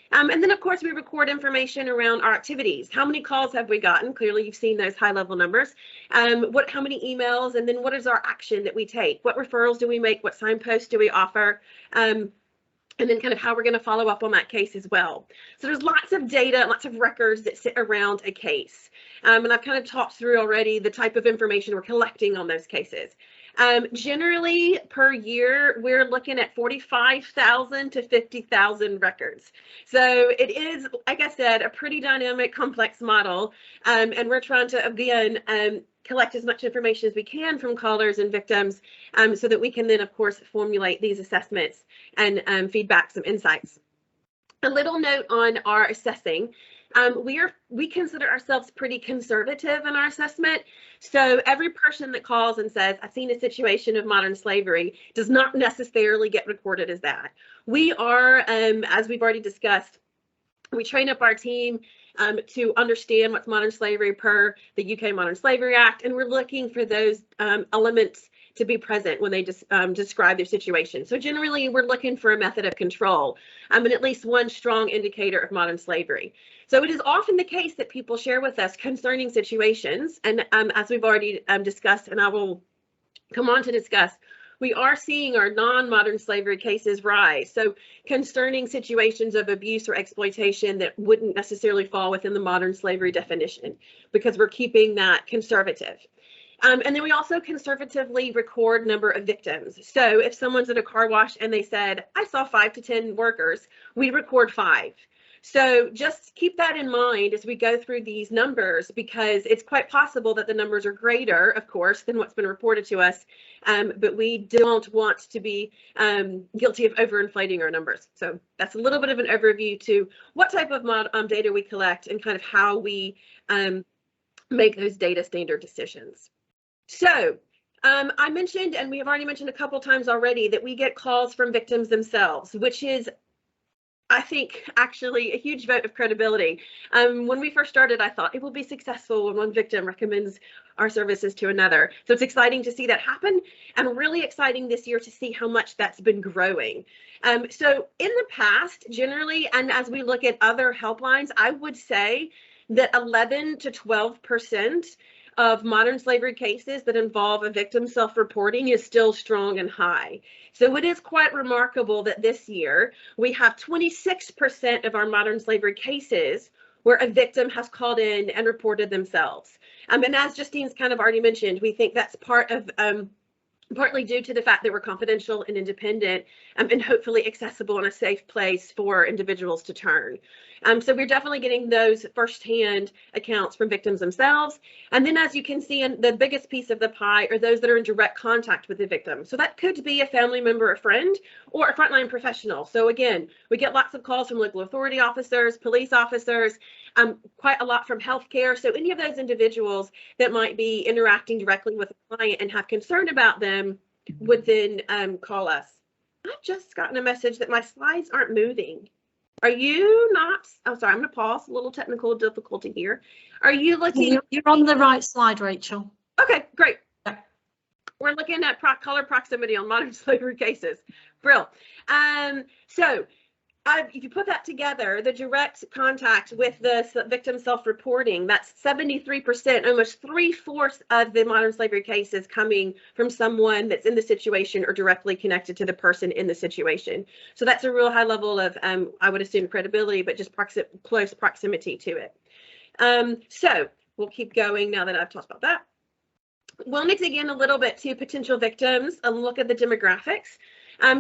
And then, of course, we record information around our activities. How many calls have we gotten? Clearly, you've seen those high-level numbers. How many emails, and then what is our action that we take? What referrals do we make? What signposts do we offer? And then kind of how we're going to follow up on that case as well. So there's lots of data, lots of records that sit around a case. And I've kind of talked through already the type of information we're collecting on those cases. Generally, per year, we're looking at 45,000 to 50,000 records. So it is, like I said, a pretty dynamic, complex model. And we're trying to, again, collect as much information as we can from callers and victims so that we can then, of course, formulate these assessments and feedback some insights. A little note on our assessing. We consider ourselves pretty conservative in our assessment. So every person that calls and says, I've seen a situation of modern slavery, does not necessarily get recorded as that. We are, as we've already discussed, we train up our team to understand what's modern slavery per the UK Modern Slavery Act, and we're looking for those elements to be present when they describe their situation. So generally, we're looking for a method of control and at least one strong indicator of modern slavery. So it is often the case that people share with us concerning situations, and as we've already discussed, and I will come on to discuss, we are seeing our non-modern slavery cases rise. So concerning situations of abuse or exploitation that wouldn't necessarily fall within the modern slavery definition, because we're keeping that conservative. And then we also conservatively record number of victims. So if someone's at a car wash and they said, I saw 5 to 10 workers, we record 5. So just keep that in mind as we go through these numbers, because it's quite possible that the numbers are greater, of course, than what's been reported to us, but we don't want to be guilty of overinflating our numbers. So that's a little bit of an overview to what type of data we collect and kind of how we make those data standard decisions. So I mentioned, and we have already mentioned a couple times already, that we get calls from victims themselves, which is, I think, actually a huge vote of credibility. When we first started, I thought it will be successful when one victim recommends our services to another. So it's exciting to see that happen, and really exciting this year to see how much that's been growing. So in the past, generally, and as we look at other helplines, I would say that 11 to 12% of modern slavery cases that involve a victim self-reporting is still strong and high. So it is quite remarkable that this year we have 26% of our modern slavery cases where a victim has called in and reported themselves. And as Justine's kind of already mentioned, we think that's partly due to the fact that we're confidential and independent and hopefully accessible and a safe place for individuals to turn. So we're definitely getting those firsthand accounts from victims themselves. And then, as you can see, in the biggest piece of the pie are those that are in direct contact with the victim. So that could be a family member, a friend, or a frontline professional. So again, we get lots of calls from local authority officers, police officers, quite a lot from healthcare. So any of those individuals that might be interacting directly with a client and have concern about them would then call us. I've just gotten a message that my slides aren't moving. Are you not? Oh, sorry, I'm going to pause. A little technical difficulty here. Are you looking? You're on the right slide, Rachel. Okay, great. Yeah. We're looking at color proximity on modern slavery cases. Brill. So if you put that together, the direct contact with the victim self-reporting, that's 73%, almost 3/4 of the modern slavery cases coming from someone that's in the situation or directly connected to the person in the situation. So that's a real high level of, I would assume, credibility, but just close proximity to it. So we'll keep going now that I've talked about that. We'll need to dig in a little bit to potential victims and look at the demographics.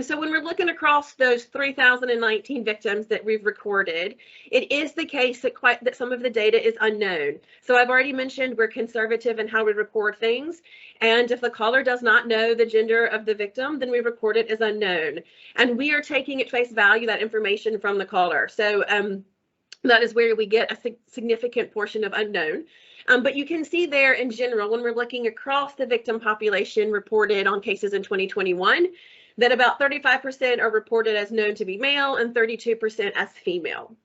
So when we're looking across those 3,019 victims that we've recorded, it is the case that some of the data is unknown. So I've already mentioned we're conservative in how we record things. And if the caller does not know the gender of the victim, then we record it as unknown. And we are taking at face value that information from the caller. So that is where we get a significant portion of unknown. But you can see there in general, when we're looking across the victim population reported on cases in 2021, that about 35% are reported as known to be male and 32% as female.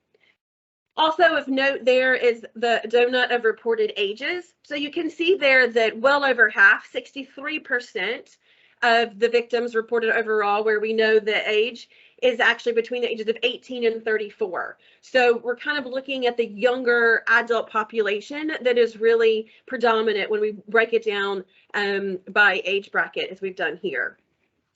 Also of note there is the donut of reported ages. So you can see there that well over half, 63% of the victims reported overall, where we know the age is actually between the ages of 18 and 34. So we're kind of looking at the younger adult population that is really predominant when we break it down by age bracket, as we've done here.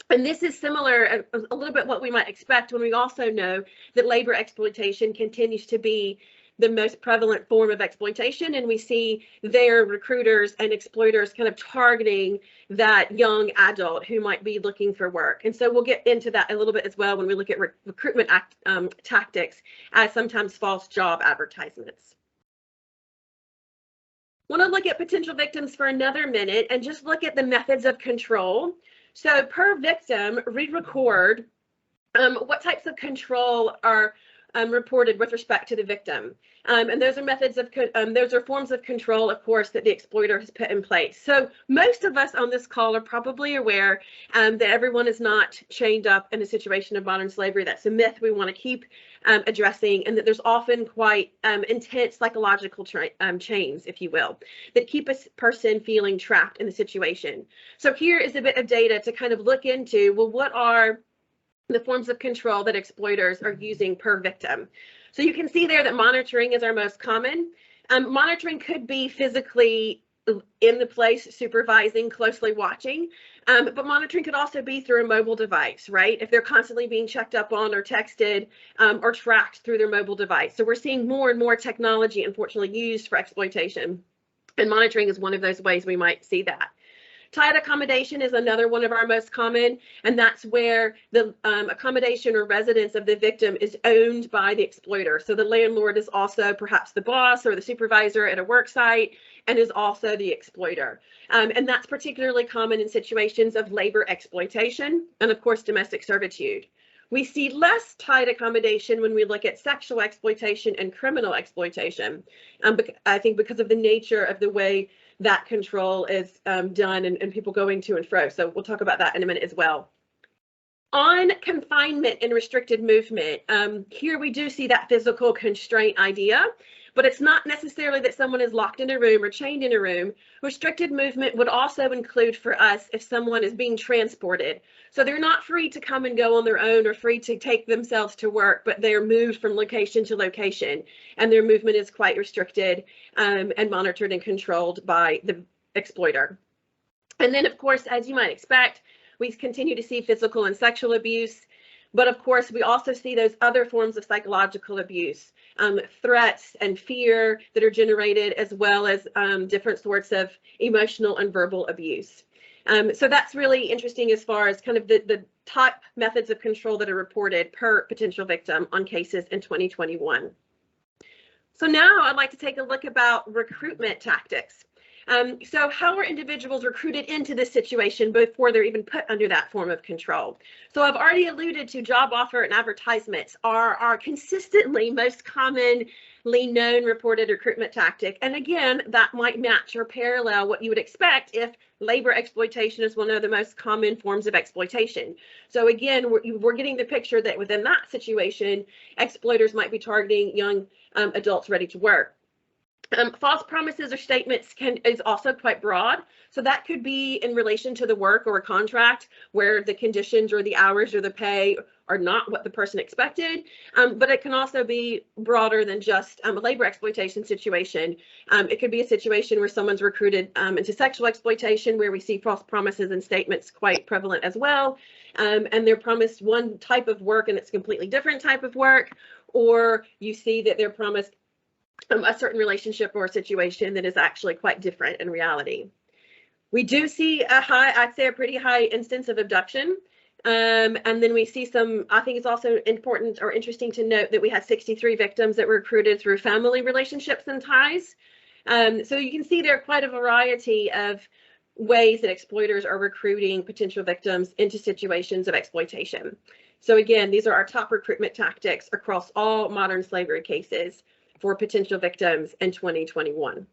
And this is similar, a little bit what we might expect when we also know that labor exploitation continues to be the most prevalent form of exploitation, and we see their recruiters and exploiters kind of targeting that young adult who might be looking for work. And so we'll get into that a little bit as well when we look at recruitment tactics as sometimes false job advertisements. Want to look at potential victims for another minute and just look at the methods of control. So per victim, we record what types of control are reported with respect to the victim. And those are methods of, those are forms of control, of course, that the exploiter has put in place. So most of us on this call are probably aware that everyone is not chained up in a situation of modern slavery. That's a myth we want to keep addressing, and that there's often quite intense psychological chains, if you will, that keep a person feeling trapped in the situation. So here is a bit of data to kind of look into, well, what are the forms of control that exploiters are using per victim. So you can see there that monitoring is our most common. Monitoring could be physically in the place, supervising, closely watching, but monitoring could also be through a mobile device, right? If they're constantly being checked up on or texted or tracked through their mobile device. So we're seeing more and more technology, unfortunately, used for exploitation, and monitoring is one of those ways we might see that. Tied accommodation is another one of our most common, and that's where the accommodation or residence of the victim is owned by the exploiter. So the landlord is also perhaps the boss or the supervisor at a work site and is also the exploiter. And that's particularly common in situations of labor exploitation and, of course, domestic servitude. We see less tied accommodation when we look at sexual exploitation and criminal exploitation, I think because of the nature of the way that control is done and people going to and fro. So we'll talk about that in a minute as well. On confinement and restricted movement, here we do see that physical constraint idea, but it's not necessarily that someone is locked in a room or chained in a room. Restricted movement would also include for us if someone is being transported. So they're not free to come and go on their own or free to take themselves to work, but they're moved from location to location, and their movement is quite restricted and monitored and controlled by the exploiter. And then, of course, as you might expect, we continue to see physical and sexual abuse. But of course, we also see those other forms of psychological abuse, threats and fear that are generated, as well as different sorts of emotional and verbal abuse. So that's really interesting as far as kind of the top methods of control that are reported per potential victim on cases in 2021. So now I'd like to take a look about recruitment tactics. So how are individuals recruited into this situation before they're even put under that form of control? So I've already alluded to job offer and advertisements are consistently most commonly known reported recruitment tactic. And again, that might match or parallel what you would expect if labor exploitation is one of the most common forms of exploitation. So again, we're getting the picture that within that situation, exploiters might be targeting young adults ready to work. False promises or statements is also quite broad. So that could be in relation to the work or a contract where the conditions or the hours or the pay are not what the person expected. But it can also be broader than just a labor exploitation situation. It could be a situation where someone's recruited into sexual exploitation, where we see false promises and statements quite prevalent as well. And they're promised one type of work and it's a completely different type of work. Or you see that they're promised a certain relationship or situation that is actually quite different in reality. We do see I'd say a pretty high instance of abduction. And then we see I think it's also important or interesting to note that we had 63 victims that were recruited through family relationships and ties. So you can see there are quite a variety of ways that exploiters are recruiting potential victims into situations of exploitation. So again, these are our top recruitment tactics across all modern slavery cases for potential victims in 2021.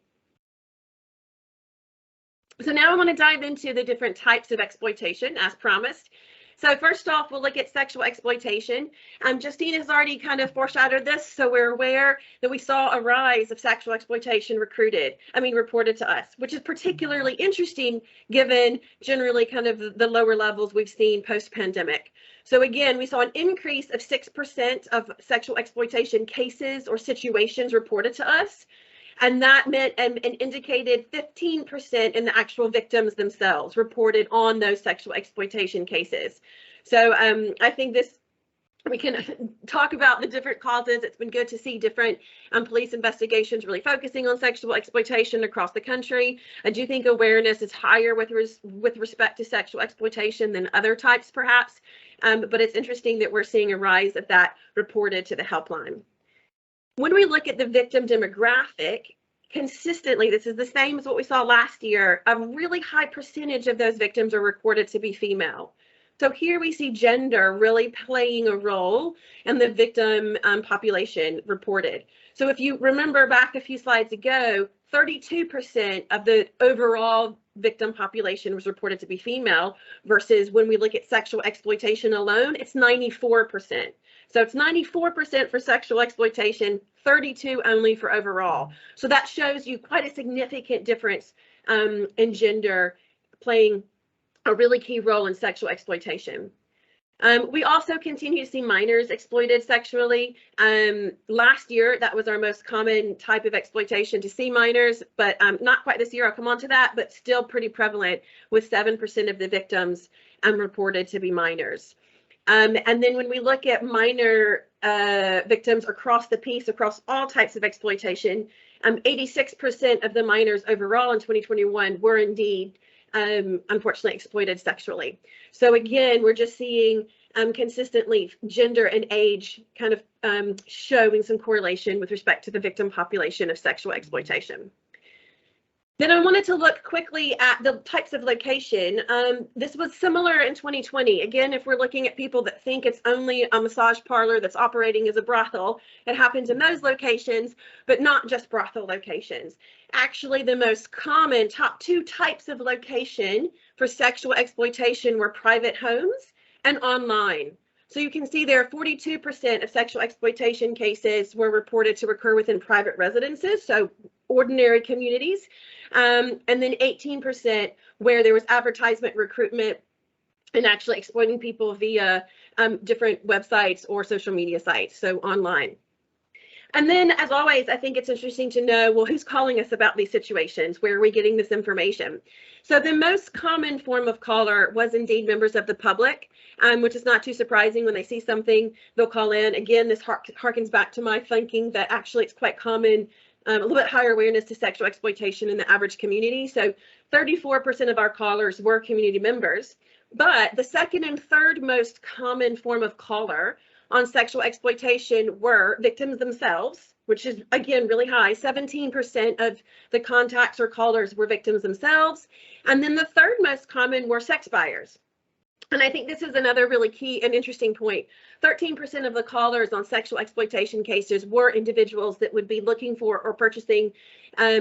So now I want to dive into the different types of exploitation as promised. So first off, we'll look at sexual exploitation. Justine has already kind of foreshadowed this, so we're aware that we saw a rise of sexual exploitation reported to us, which is particularly interesting given generally kind of the lower levels we've seen post-pandemic. So again, we saw an increase of 6% of sexual exploitation cases or situations reported to us. And that meant and indicated 15% in the actual victims themselves reported on those sexual exploitation cases. So I think we can talk about the different causes. It's been good to see different police investigations really focusing on sexual exploitation across the country. I do think awareness is higher with respect to sexual exploitation than other types, perhaps. But it's interesting that we're seeing a rise of that reported to the helpline. When we look at the victim demographic, consistently, this is the same as what we saw last year, a really high percentage of those victims are recorded to be female. So here we see gender really playing a role in the victim population reported. So if you remember back a few slides ago, 32% of the overall victim population was reported to be female, versus when we look at sexual exploitation alone, it's 94%. So it's 94% for sexual exploitation, 32 only for overall. So that shows you quite a significant difference in gender playing a really key role in sexual exploitation. We also continue to see minors exploited sexually. Last year, that was our most common type of exploitation, to see minors, but not quite this year. I'll come on to that, but still pretty prevalent, with 7% of the victims reported to be minors. And then when we look at minor victims across the piece, across all types of exploitation, 86% of the minors overall in 2021 were indeed unfortunately exploited sexually. So again, we're just seeing consistently gender and age kind of showing some correlation with respect to the victim population of sexual exploitation. Then I wanted to look quickly at the types of location. This was similar in 2020. Again, if we're looking at people that think it's only a massage parlor that's operating as a brothel, it happens in those locations, but not just brothel locations. Actually, the most common top 2 types of location for sexual exploitation were private homes and online. So you can see there 42% of sexual exploitation cases were reported to occur within private residences, so ordinary communities, and then 18% where there was advertisement, recruitment, and actually exploiting people via different websites or social media sites, so online. And then, as always, I think it's interesting to know, well, who's calling us about these situations? Where are we getting this information? So the most common form of caller was indeed members of the public, which is not too surprising. When they see something, they'll call in. Again, this harkens back to my thinking that actually it's quite common, a little bit higher awareness to sexual exploitation in the average community. So 34% of our callers were community members. But the second and third most common form of caller on sexual exploitation were victims themselves, which is, again, really high. 17% of the contacts or callers were victims themselves. And then the third most common were sex buyers. And I think this is another really key and interesting point. 13% of the callers on sexual exploitation cases were individuals that would be looking for or purchasing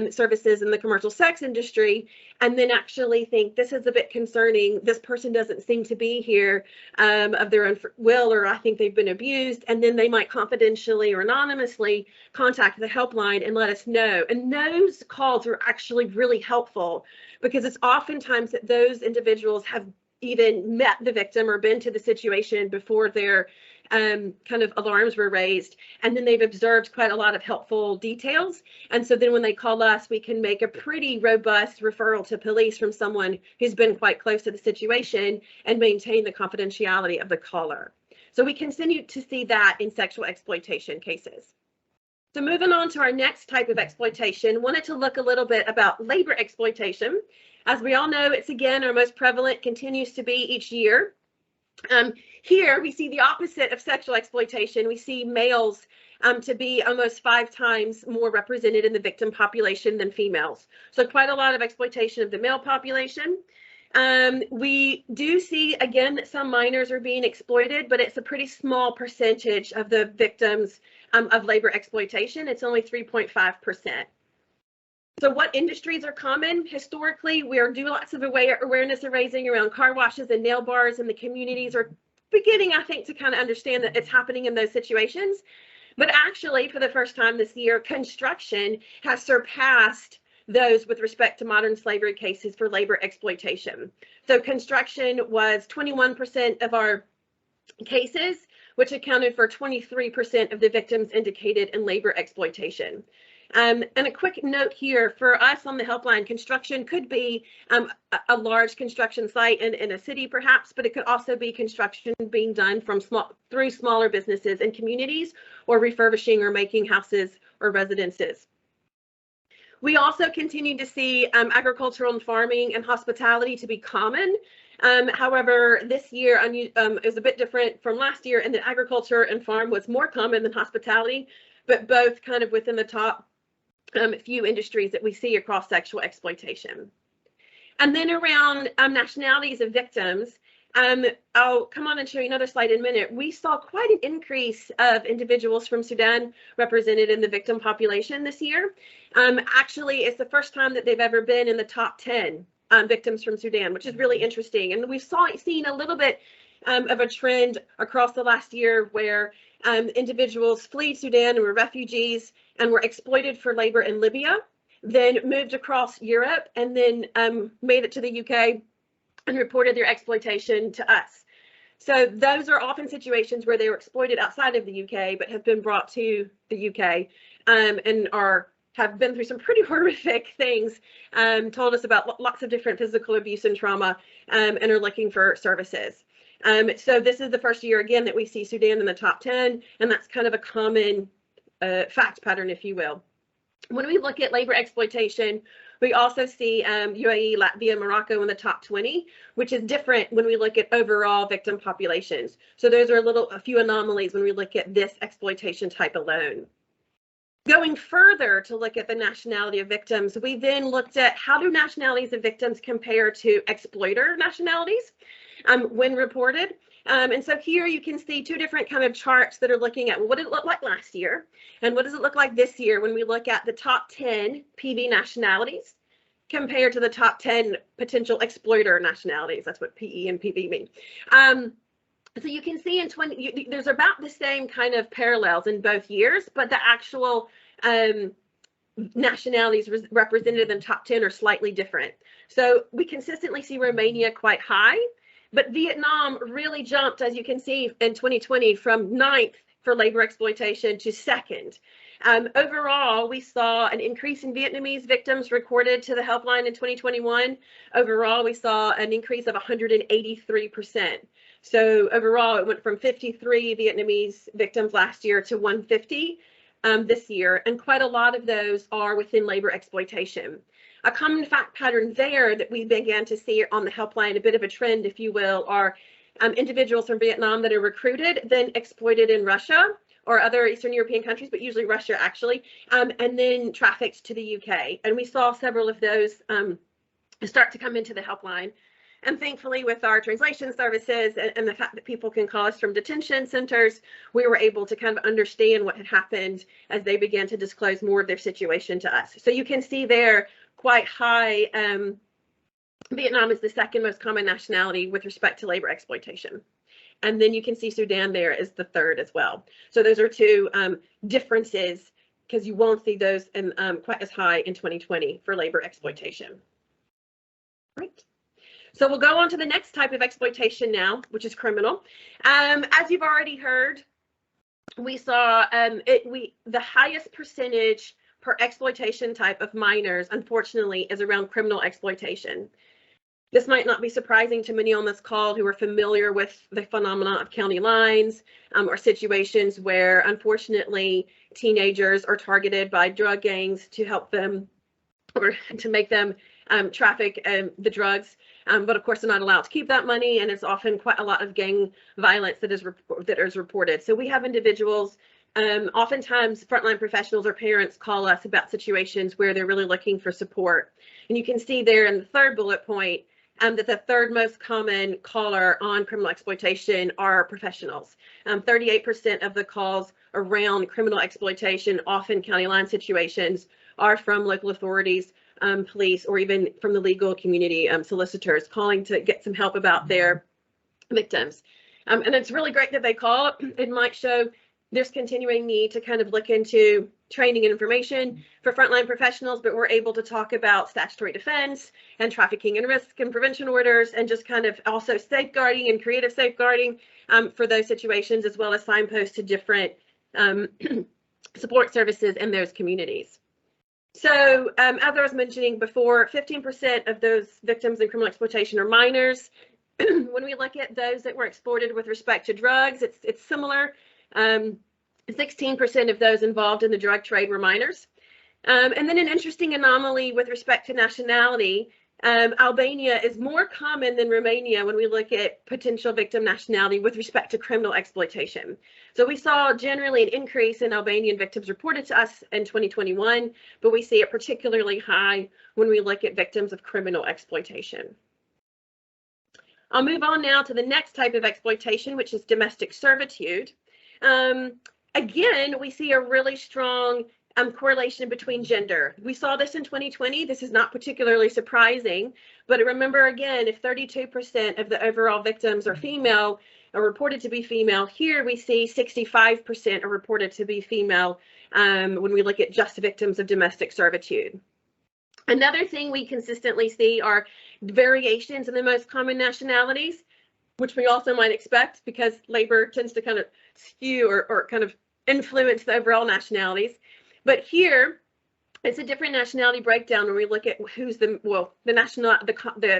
services in the commercial sex industry, and then actually think this is a bit concerning. This person doesn't seem to be here of their own will, or I think they've been abused. And then they might confidentially or anonymously contact the helpline and let us know. And those calls are actually really helpful, because it's oftentimes that those individuals have even met the victim or been to the situation before their kind of alarms were raised, and then they've observed quite a lot of helpful details. And so then when they call us, we can make a pretty robust referral to police from someone who's been quite close to the situation and maintain the confidentiality of the caller. So we continue to see that in sexual exploitation cases. So moving on to our next type of exploitation, wanted to look a little bit about labor exploitation. As we all know, it's again our most prevalent, continues to be each year. Here we see the opposite of sexual exploitation. We see males to be almost 5 times more represented in the victim population than females. So quite a lot of exploitation of the male population. We do see, again, that some minors are being exploited, but it's a pretty small percentage of the victims of labor exploitation. It's only 3.5%. So what industries are common? Historically, we do lots of awareness raising around car washes and nail bars, and the communities are beginning, I think, to kind of understand that it's happening in those situations. But actually, for the first time this year, construction has surpassed those with respect to modern slavery cases for labor exploitation. So construction was 21% of our cases, which accounted for 23% of the victims indicated in labor exploitation. And a quick note here for us on the helpline, construction could be a large construction site in a city perhaps, but it could also be construction being done through smaller businesses and communities, or refurbishing or making houses or residences. We also continue to see agricultural and farming and hospitality to be common. However, this year is a bit different from last year, and that agriculture and farm was more common than hospitality, but both kind of within the top few industries that we see across sexual exploitation. And then around nationalities of victims, I'll come on and show you another slide in a minute. We saw quite an increase of individuals from Sudan represented in the victim population this year. Actually, it's the first time that they've ever been in the top 10 victims from Sudan, which is really interesting. And we've seen a little bit of a trend across the last year where individuals fled Sudan and were refugees and were exploited for labor in Libya, then moved across Europe, and then made it to the UK and reported their exploitation to us. So those are often situations where they were exploited outside of the UK, but have been brought to the UK and have been through some pretty horrific things, told us about lots of different physical abuse and trauma, and are looking for services. So this is the first year, again, that we see Sudan in the top 10, and that's kind of a common fact pattern, if you will. When we look at labor exploitation, we also see UAE, Latvia, Morocco in the top 20, which is different when we look at overall victim populations. So those are a few anomalies when we look at this exploitation type alone. Going further to look at the nationality of victims, we then looked at how do nationalities of victims compare to exploiter nationalities when reported. And so here you can see 2 different kind of charts that are looking at what did it look like last year and what does it look like this year when we look at the top 10 PV nationalities compared to the top 10 potential exploiter nationalities. That's what PE and PV mean. So you can see there's about the same kind of parallels in both years, but the actual nationalities represented in the top 10 are slightly different. So we consistently see Romania quite high, but Vietnam really jumped, as you can see, in 2020 from 9th for labor exploitation to 2nd. Overall, we saw an increase in Vietnamese victims recorded to the helpline in 2021. Overall, we saw an increase of 183%. So overall, it went from 53 Vietnamese victims last year to 150 this year, and quite a lot of those are within labor exploitation. A common fact pattern there that we began to see on the helpline, a bit of a trend, if you will, are individuals from Vietnam that are recruited, then exploited in Russia, or other Eastern European countries, but usually Russia actually, and then trafficked to the UK. And we saw several of those start to come into the helpline. And thankfully, with our translation services and the fact that people can call us from detention centers, we were able to kind of understand what had happened as they began to disclose more of their situation to us. So you can see there quite high. Vietnam is the second most common nationality with respect to labor exploitation. And then you can see Sudan there is the third as well. So those are two differences, because you won't see those in, quite as high in 2020 for labor exploitation. Right. So we'll go on to the next type of exploitation now, which is criminal. As you've already heard, we saw the highest percentage per exploitation type of minors, unfortunately, is around criminal exploitation. This might not be surprising to many on this call who are familiar with the phenomenon of county lines, or situations where, unfortunately, teenagers are targeted by drug gangs to help them or to make them traffic the drugs. But of course, they're not allowed to keep that money, and it's often quite a lot of gang violence that is reported. So we have individuals, oftentimes frontline professionals or parents call us about situations where they're really looking for support. And you can see there in the third bullet point that the third most common caller on criminal exploitation are professionals. 38% of the calls around criminal exploitation, often county line situations, are from local authorities, police, or even from the legal community, solicitors calling to get some help about their victims. And it's really great that they call. It might show there's continuing need to kind of look into training and information for frontline professionals, but we're able to talk about statutory defense and trafficking and risk and prevention orders, and just kind of also safeguarding and creative safeguarding for those situations, as well as signposts to different support services in those communities. So as I was mentioning before, 15% of those victims in criminal exploitation are minors. When we look at those that were exploited with respect to drugs, it's similar. 16% of those involved in the drug trade were minors. And then an interesting anomaly with respect to nationality, Albania is more common than Romania when we look at potential victim nationality with respect to criminal exploitation. So we saw generally an increase in Albanian victims reported to us in 2021, but we see it particularly high when we look at victims of criminal exploitation. I'll move on now to the next type of exploitation, which is domestic servitude. Again, we see a really strong correlation between gender. We saw this in 2020. This is not particularly surprising, but remember again, if 32% of the overall victims are female, are reported to be female, here we see 65% are reported to be female when we look at just victims of domestic servitude. Another thing we consistently see are variations in the most common nationalities, which we also might expect because labor tends to kind of skew or kind of influence the overall nationalities. But here, it's a different nationality breakdown when we look at who's the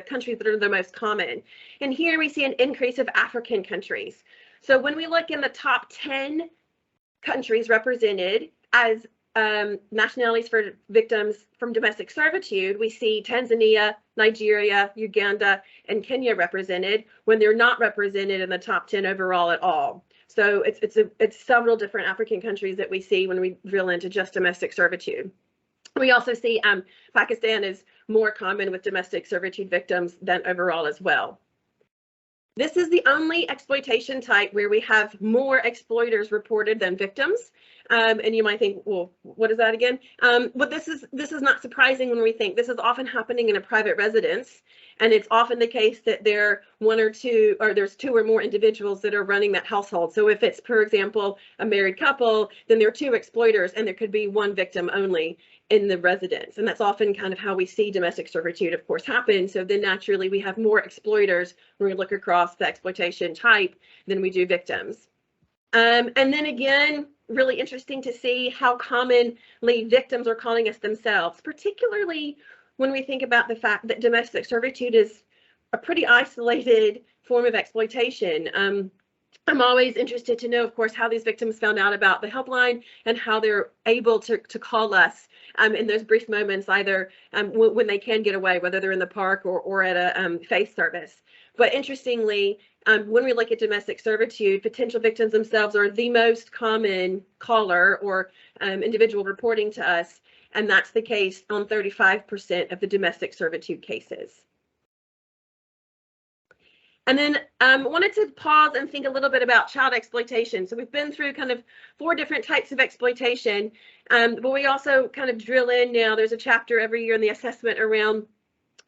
countries that are the most common. And here we see an increase of African countries. So when we look in the top 10 countries represented as nationalities for victims from domestic servitude, we see Tanzania, Nigeria, Uganda, and Kenya represented when they're not represented in the top 10 overall at all. So it's several different African countries that we see when we drill into just domestic servitude. We also see Pakistan is more common with domestic servitude victims than overall as well. This is the only exploitation type where we have more exploiters reported than victims. And you might think, well, what is that again? But this is not surprising when we think this is often happening in a private residence. And it's often the case that there there's two or more individuals that are running that household. So if it's, for example, a married couple, then there are two exploiters and there could be one victim only in the residence. And that's often kind of how we see domestic servitude, of course, happen. So then naturally we have more exploiters when we look across the exploitation type than we do victims. And then again, really interesting to see how commonly victims are calling us themselves, particularly when we think about the fact that domestic servitude is a pretty isolated form of exploitation. I'm always interested to know, of course, how these victims found out about the helpline and how they're able to call us in those brief moments, either when they can get away, whether they're in the park or at a faith service. But interestingly, when we look at domestic servitude, potential victims themselves are the most common caller or individual reporting to us, and that's the case on 35% of the domestic servitude cases. And then wanted to pause and think a little bit about child exploitation. So we've been through kind of 4 different types of exploitation, but we also kind of drill in now. There's a chapter every year in the assessment around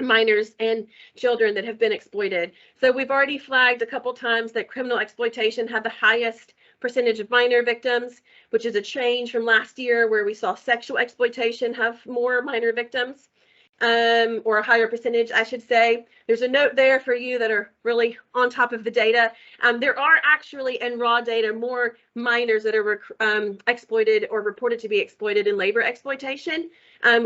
minors and children that have been exploited. So we've already flagged a couple times that criminal exploitation had the highest percentage of minor victims, which is a change from last year where we saw sexual exploitation have more minor victims. Or a higher percentage, I should say. There's a note there for you that are really on top of the data. There are actually in raw data more minors that are exploited or reported to be exploited in labor exploitation,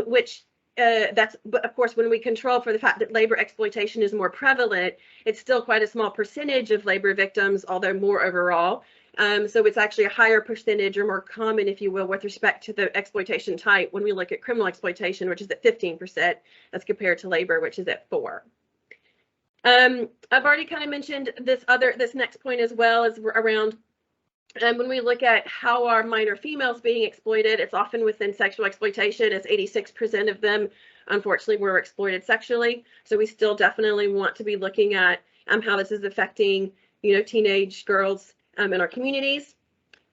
which that's, but of course, when we control for the fact that labor exploitation is more prevalent, it's still quite a small percentage of labor victims, although more overall. So it's actually a higher percentage or more common, if you will, with respect to the exploitation type when we look at criminal exploitation, which is at 15%, as compared to labor, which is at 4%. I've already kind of mentioned this next point as well, as around when we look at how are minor females being exploited, it's often within sexual exploitation, as 86% of them, unfortunately, were exploited sexually. So we still definitely want to be looking at how this is affecting, teenage girls in our communities.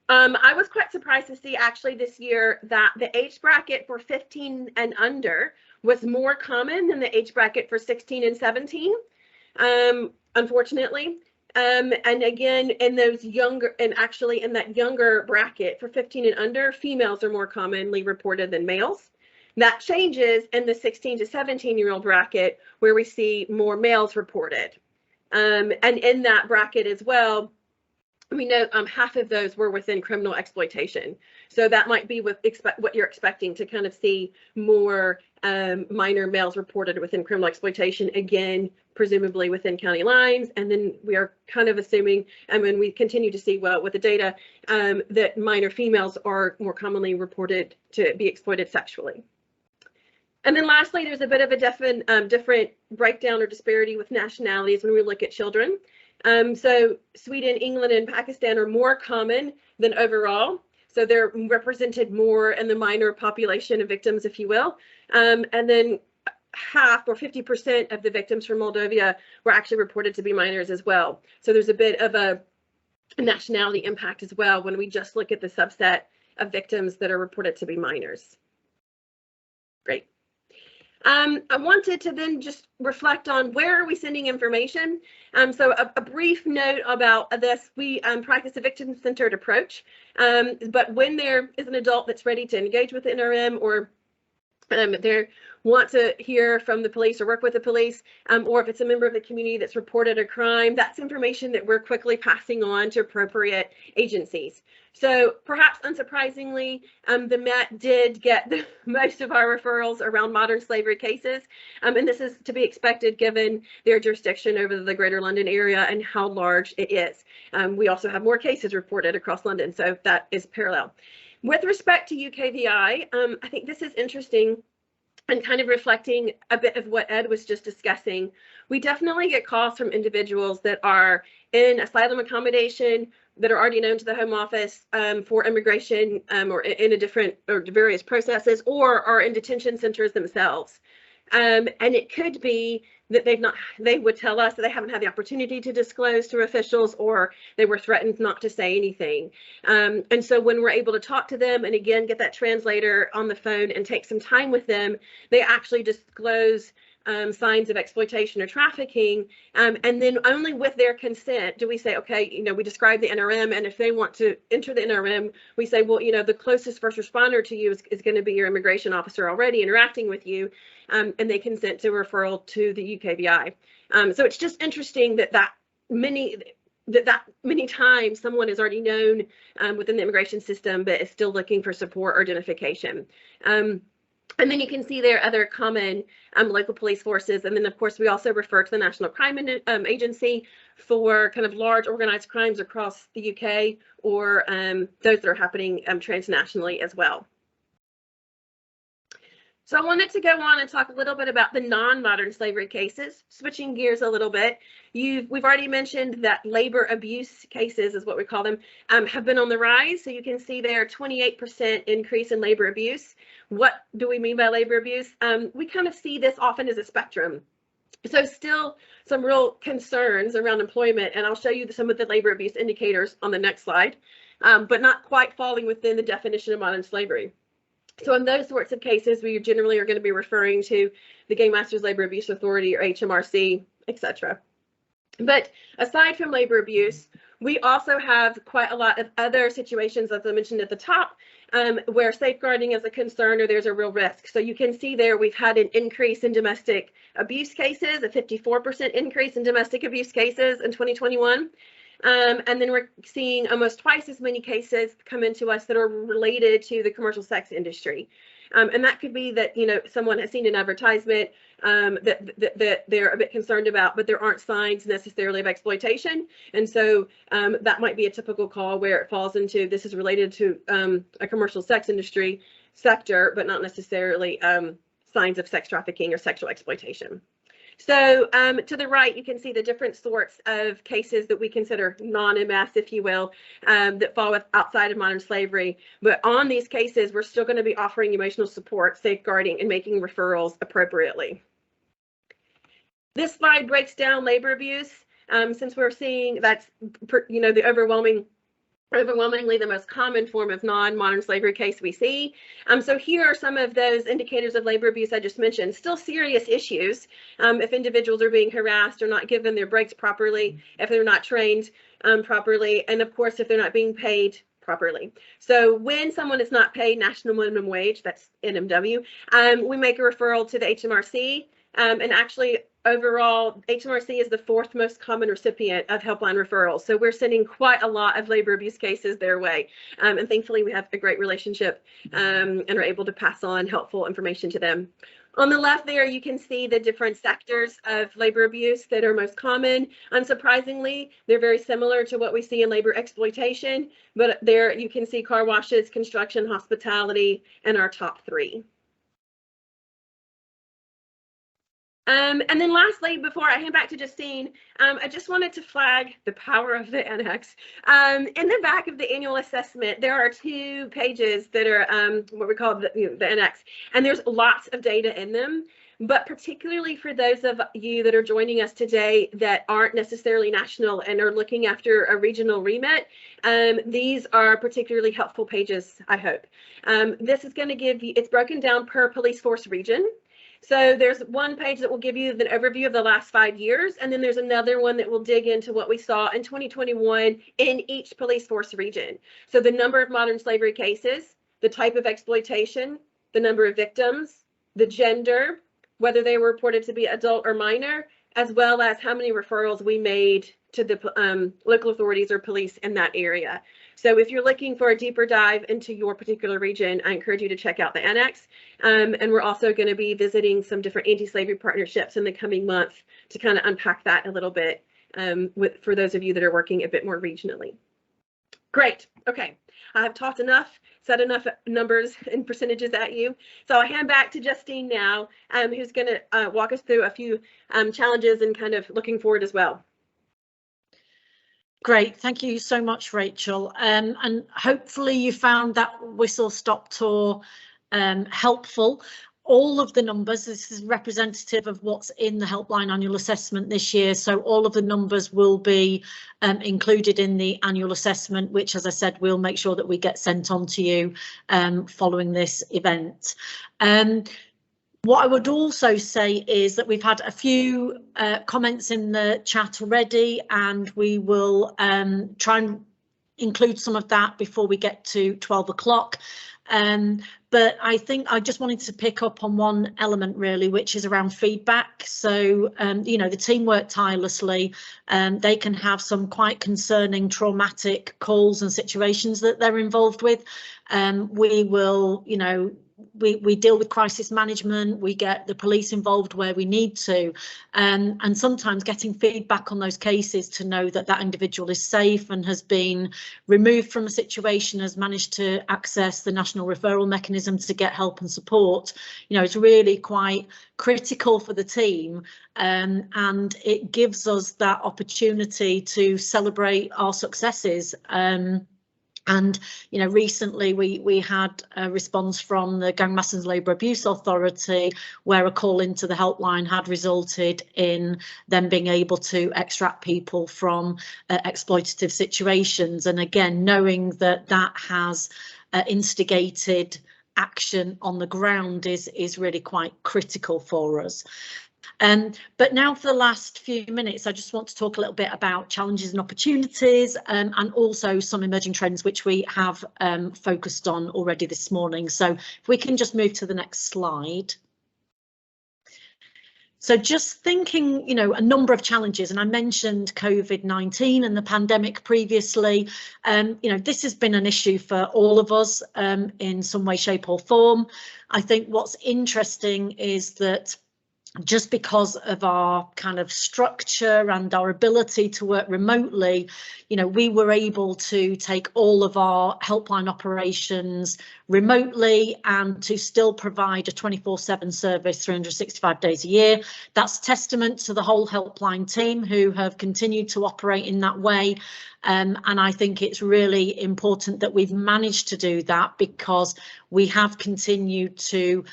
I was quite surprised to see actually this year that the age bracket for 15 and under was more common than the age bracket for 16 and 17, unfortunately. And again, in those younger, and actually in that younger bracket for 15 and under, females are more commonly reported than males. That changes in the 16 to 17-year-old bracket, where we see more males reported. And in that bracket as well, we know half of those were within criminal exploitation. So that might be what you're expecting to kind of see more minor males reported within criminal exploitation, again, presumably within county lines. And then we are kind of assuming, and when we continue to see, well, with the data, that minor females are more commonly reported to be exploited sexually. And then lastly, there's a bit of a different breakdown or disparity with nationalities when we look at children. So Sweden, England, and Pakistan are more common than overall. So they're represented more in the minor population of victims, if you will. And then half or 50% of the victims from Moldova were actually reported to be minors as well. So there's a bit of a nationality impact as well when we just look at the subset of victims that are reported to be minors. Great. I wanted to then just reflect on where are we sending information. So a brief note about this, we practice a victim-centered approach, but when there is an adult that's ready to engage with the NRM, or they want to hear from the police or work with the police, or if it's a member of the community that's reported a crime, that's information that we're quickly passing on to appropriate agencies. So perhaps unsurprisingly, the Met did get most of our referrals around modern slavery cases, and this is to be expected given their jurisdiction over the Greater London area and how large it is. We also have more cases reported across London, so that is parallel. With respect to UKVI, I think this is interesting and kind of reflecting a bit of what Ed was just discussing. We definitely get calls from individuals that are in asylum accommodation, that are already known to the Home Office for immigration, or in a different or various processes, or are in detention centers themselves. And it could be that they would tell us that they haven't had the opportunity to disclose to officials, or they were threatened not to say anything. And so when we're able to talk to them and again get that translator on the phone and take some time with them, they actually disclose signs of exploitation or trafficking, and then only with their consent do we say, okay, we describe the NRM, and if they want to enter the NRM, we say, well, the closest first responder to you is going to be your immigration officer already interacting with you, and they consent to referral to the UKVI. So it's just interesting that many times someone is already known within the immigration system, but is still looking for support or identification. And then you can see there other common local police forces. And then, of course, we also refer to the National Crime Agency for kind of large organized crimes across the UK, or those that are happening transnationally as well. So I wanted to go on and talk a little bit about the non-modern slavery cases, switching gears a little bit. We've already mentioned that labor abuse cases, is what we call them, have been on the rise. So you can see there 28% increase in labor abuse. What do we mean by labor abuse? We kind of see this often as a spectrum. So still some real concerns around employment, and I'll show you some of the labor abuse indicators on the next slide, but not quite falling within the definition of modern slavery. So in those sorts of cases, we generally are going to be referring to the Game Masters Labor Abuse Authority or HMRC, etc. But aside from labor abuse, we also have quite a lot of other situations, as I mentioned at the top, where safeguarding is a concern or there's a real risk. So you can see there we've had an increase in domestic abuse cases, a 54% increase in domestic abuse cases in 2021. And then we're seeing almost twice as many cases come into us that are related to the commercial sex industry. And that could be that, someone has seen an advertisement that they're a bit concerned about, but there aren't signs necessarily of exploitation. And so that might be a typical call where it falls into this is related to a commercial sex industry sector, but not necessarily signs of sex trafficking or sexual exploitation. So to the right, you can see the different sorts of cases that we consider non-MS, if you will, that fall outside of modern slavery. But on these cases, we're still going to be offering emotional support, safeguarding, and making referrals appropriately. This slide breaks down labor abuse, since we're seeing that's, the overwhelmingly the most common form of non-modern slavery case we see. So here are some of those indicators of labor abuse I just mentioned. Still serious issues if individuals are being harassed or not given their breaks properly, if they're not trained properly, and of course if they're not being paid properly. So when someone is not paid national minimum wage, that's NMW, we make a referral to the HMRC, and actually overall, HMRC is the 4th most common recipient of helpline referrals. So we're sending quite a lot of labor abuse cases their way. And thankfully, we have a great relationship and are able to pass on helpful information to them. On the left there, you can see the different sectors of labor abuse that are most common. Unsurprisingly, they're very similar to what we see in labor exploitation, but there you can see car washes, construction, hospitality, and our top 3. And then lastly, before I hand back to Justine, I just wanted to flag the power of the annex. In the back of the annual assessment, there are 2 pages that are what we call the annex, and there's lots of data in them. But particularly for those of you that are joining us today that aren't necessarily national and are looking after a regional remit, these are particularly helpful pages, I hope. This is going to give you, it's broken down per police force region. So there's one page that will give you the overview of the last 5 years, and then there's another one that will dig into what we saw in 2021 in each police force region. So the number of modern slavery cases, the type of exploitation, the number of victims, the gender, whether they were reported to be adult or minor, as well as how many referrals we made to the local authorities or police in that area. So if you're looking for a deeper dive into your particular region, I encourage you to check out the annex. And we're also going to be visiting some different anti-slavery partnerships in the coming month to kind of unpack that a little bit for those of you that are working a bit more regionally. Great. Okay. I have talked enough, said enough numbers and percentages at you. So I'll hand back to Justine now, who's going to walk us through a few challenges and kind of looking forward as well. Great, thank you so much, Rachel. And hopefully you found that whistle-stop tour helpful. All of the numbers, this is representative of what's in the helpline annual assessment this year, so all of the numbers will be included in the annual assessment, which, as I said, we'll make sure that we get sent on to you following this event. What I would also say is that we've had a few comments in the chat already, and we will try and include some of that before we get to 12 o'clock. But I think I just wanted to pick up on one element really, which is around feedback. So, the team work tirelessly. They can have some quite concerning, traumatic calls and situations that they're involved with. We will, we deal with crisis management, we get the police involved where we need to, and sometimes getting feedback on those cases to know that that individual is safe and has been removed from a situation, has managed to access the national referral mechanism to get help and support, you know, it's really quite critical for the team, and it gives us that opportunity to celebrate our successes. And, you know, recently we had a response from the Gang Mass and Labour Abuse Authority where a call into the helpline had resulted in them being able to extract people from exploitative situations. And again, knowing that that has instigated action on the ground is really quite critical for us. But now for the last few minutes, I just want to talk a little bit about challenges and opportunities, and also some emerging trends which we have focused on already this morning. So if we can just move to the next slide. So just thinking, you know, a number of challenges, and I mentioned COVID-19 and the pandemic previously. You know, this has been an issue for all of us in some way, shape or form. I think what's interesting is that just because of our kind of structure and our ability to work remotely, you know, we were able to take all of our helpline operations remotely and to still provide a 24/7 service 365 days a year. That's testament to the whole helpline team who have continued to operate in that way. And I think it's really important that we've managed to do that because we have continued to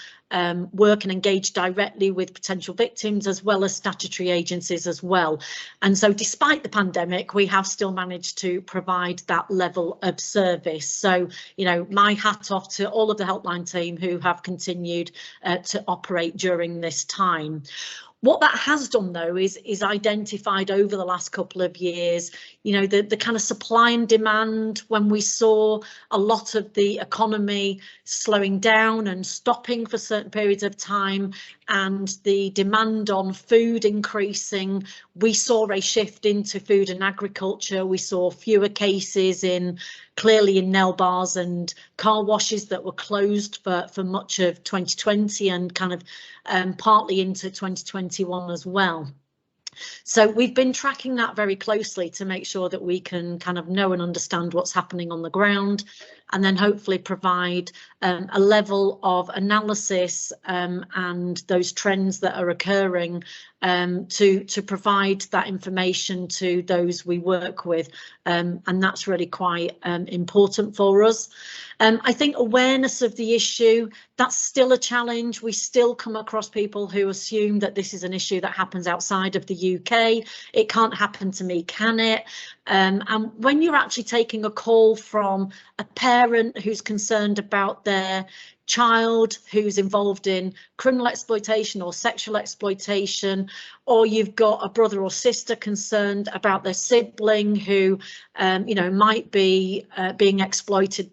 work and engage directly with potential victims as well as statutory agencies as well. And so despite the pandemic, we have still managed to provide that level of service. So, you know, my hat off to all of the helpline team who have continued to operate during this time. What that has done, though, is identified over the last couple of years, you know, the kind of supply and demand when we saw a lot of the economy slowing down and stopping for certain periods of time and the demand on food increasing. We saw a shift into food and agriculture. We saw fewer cases clearly in nail bars and car washes that were closed for much of 2020 and kind of partly into 2021 as well. So we've been tracking that very closely to make sure that we can kind of know and understand what's happening on the ground, and then hopefully provide a level of analysis and those trends that are occurring to provide that information to those we work with, and that's really quite important for us. I think awareness of the issue, that's still a challenge. We still come across people who assume that this is an issue that happens outside of the UK. It can't happen to me, can it? And when you're actually taking a call from a parent who's concerned about their child who's involved in criminal exploitation or sexual exploitation, or you've got a brother or sister concerned about their sibling who, you know, might be being exploited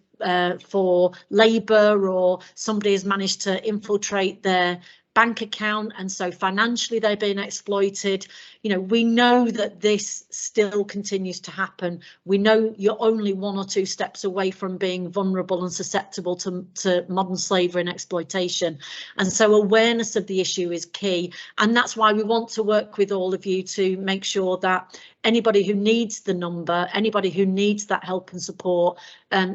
for labour, or somebody has managed to infiltrate their bank account and so financially they're being exploited. You know, we know that this still continues to happen. We know you're only 1 or 2 steps away from being vulnerable and susceptible to modern slavery and exploitation. And so awareness of the issue is key. And that's why we want to work with all of you to make sure that anybody who needs the number, anybody who needs that help and support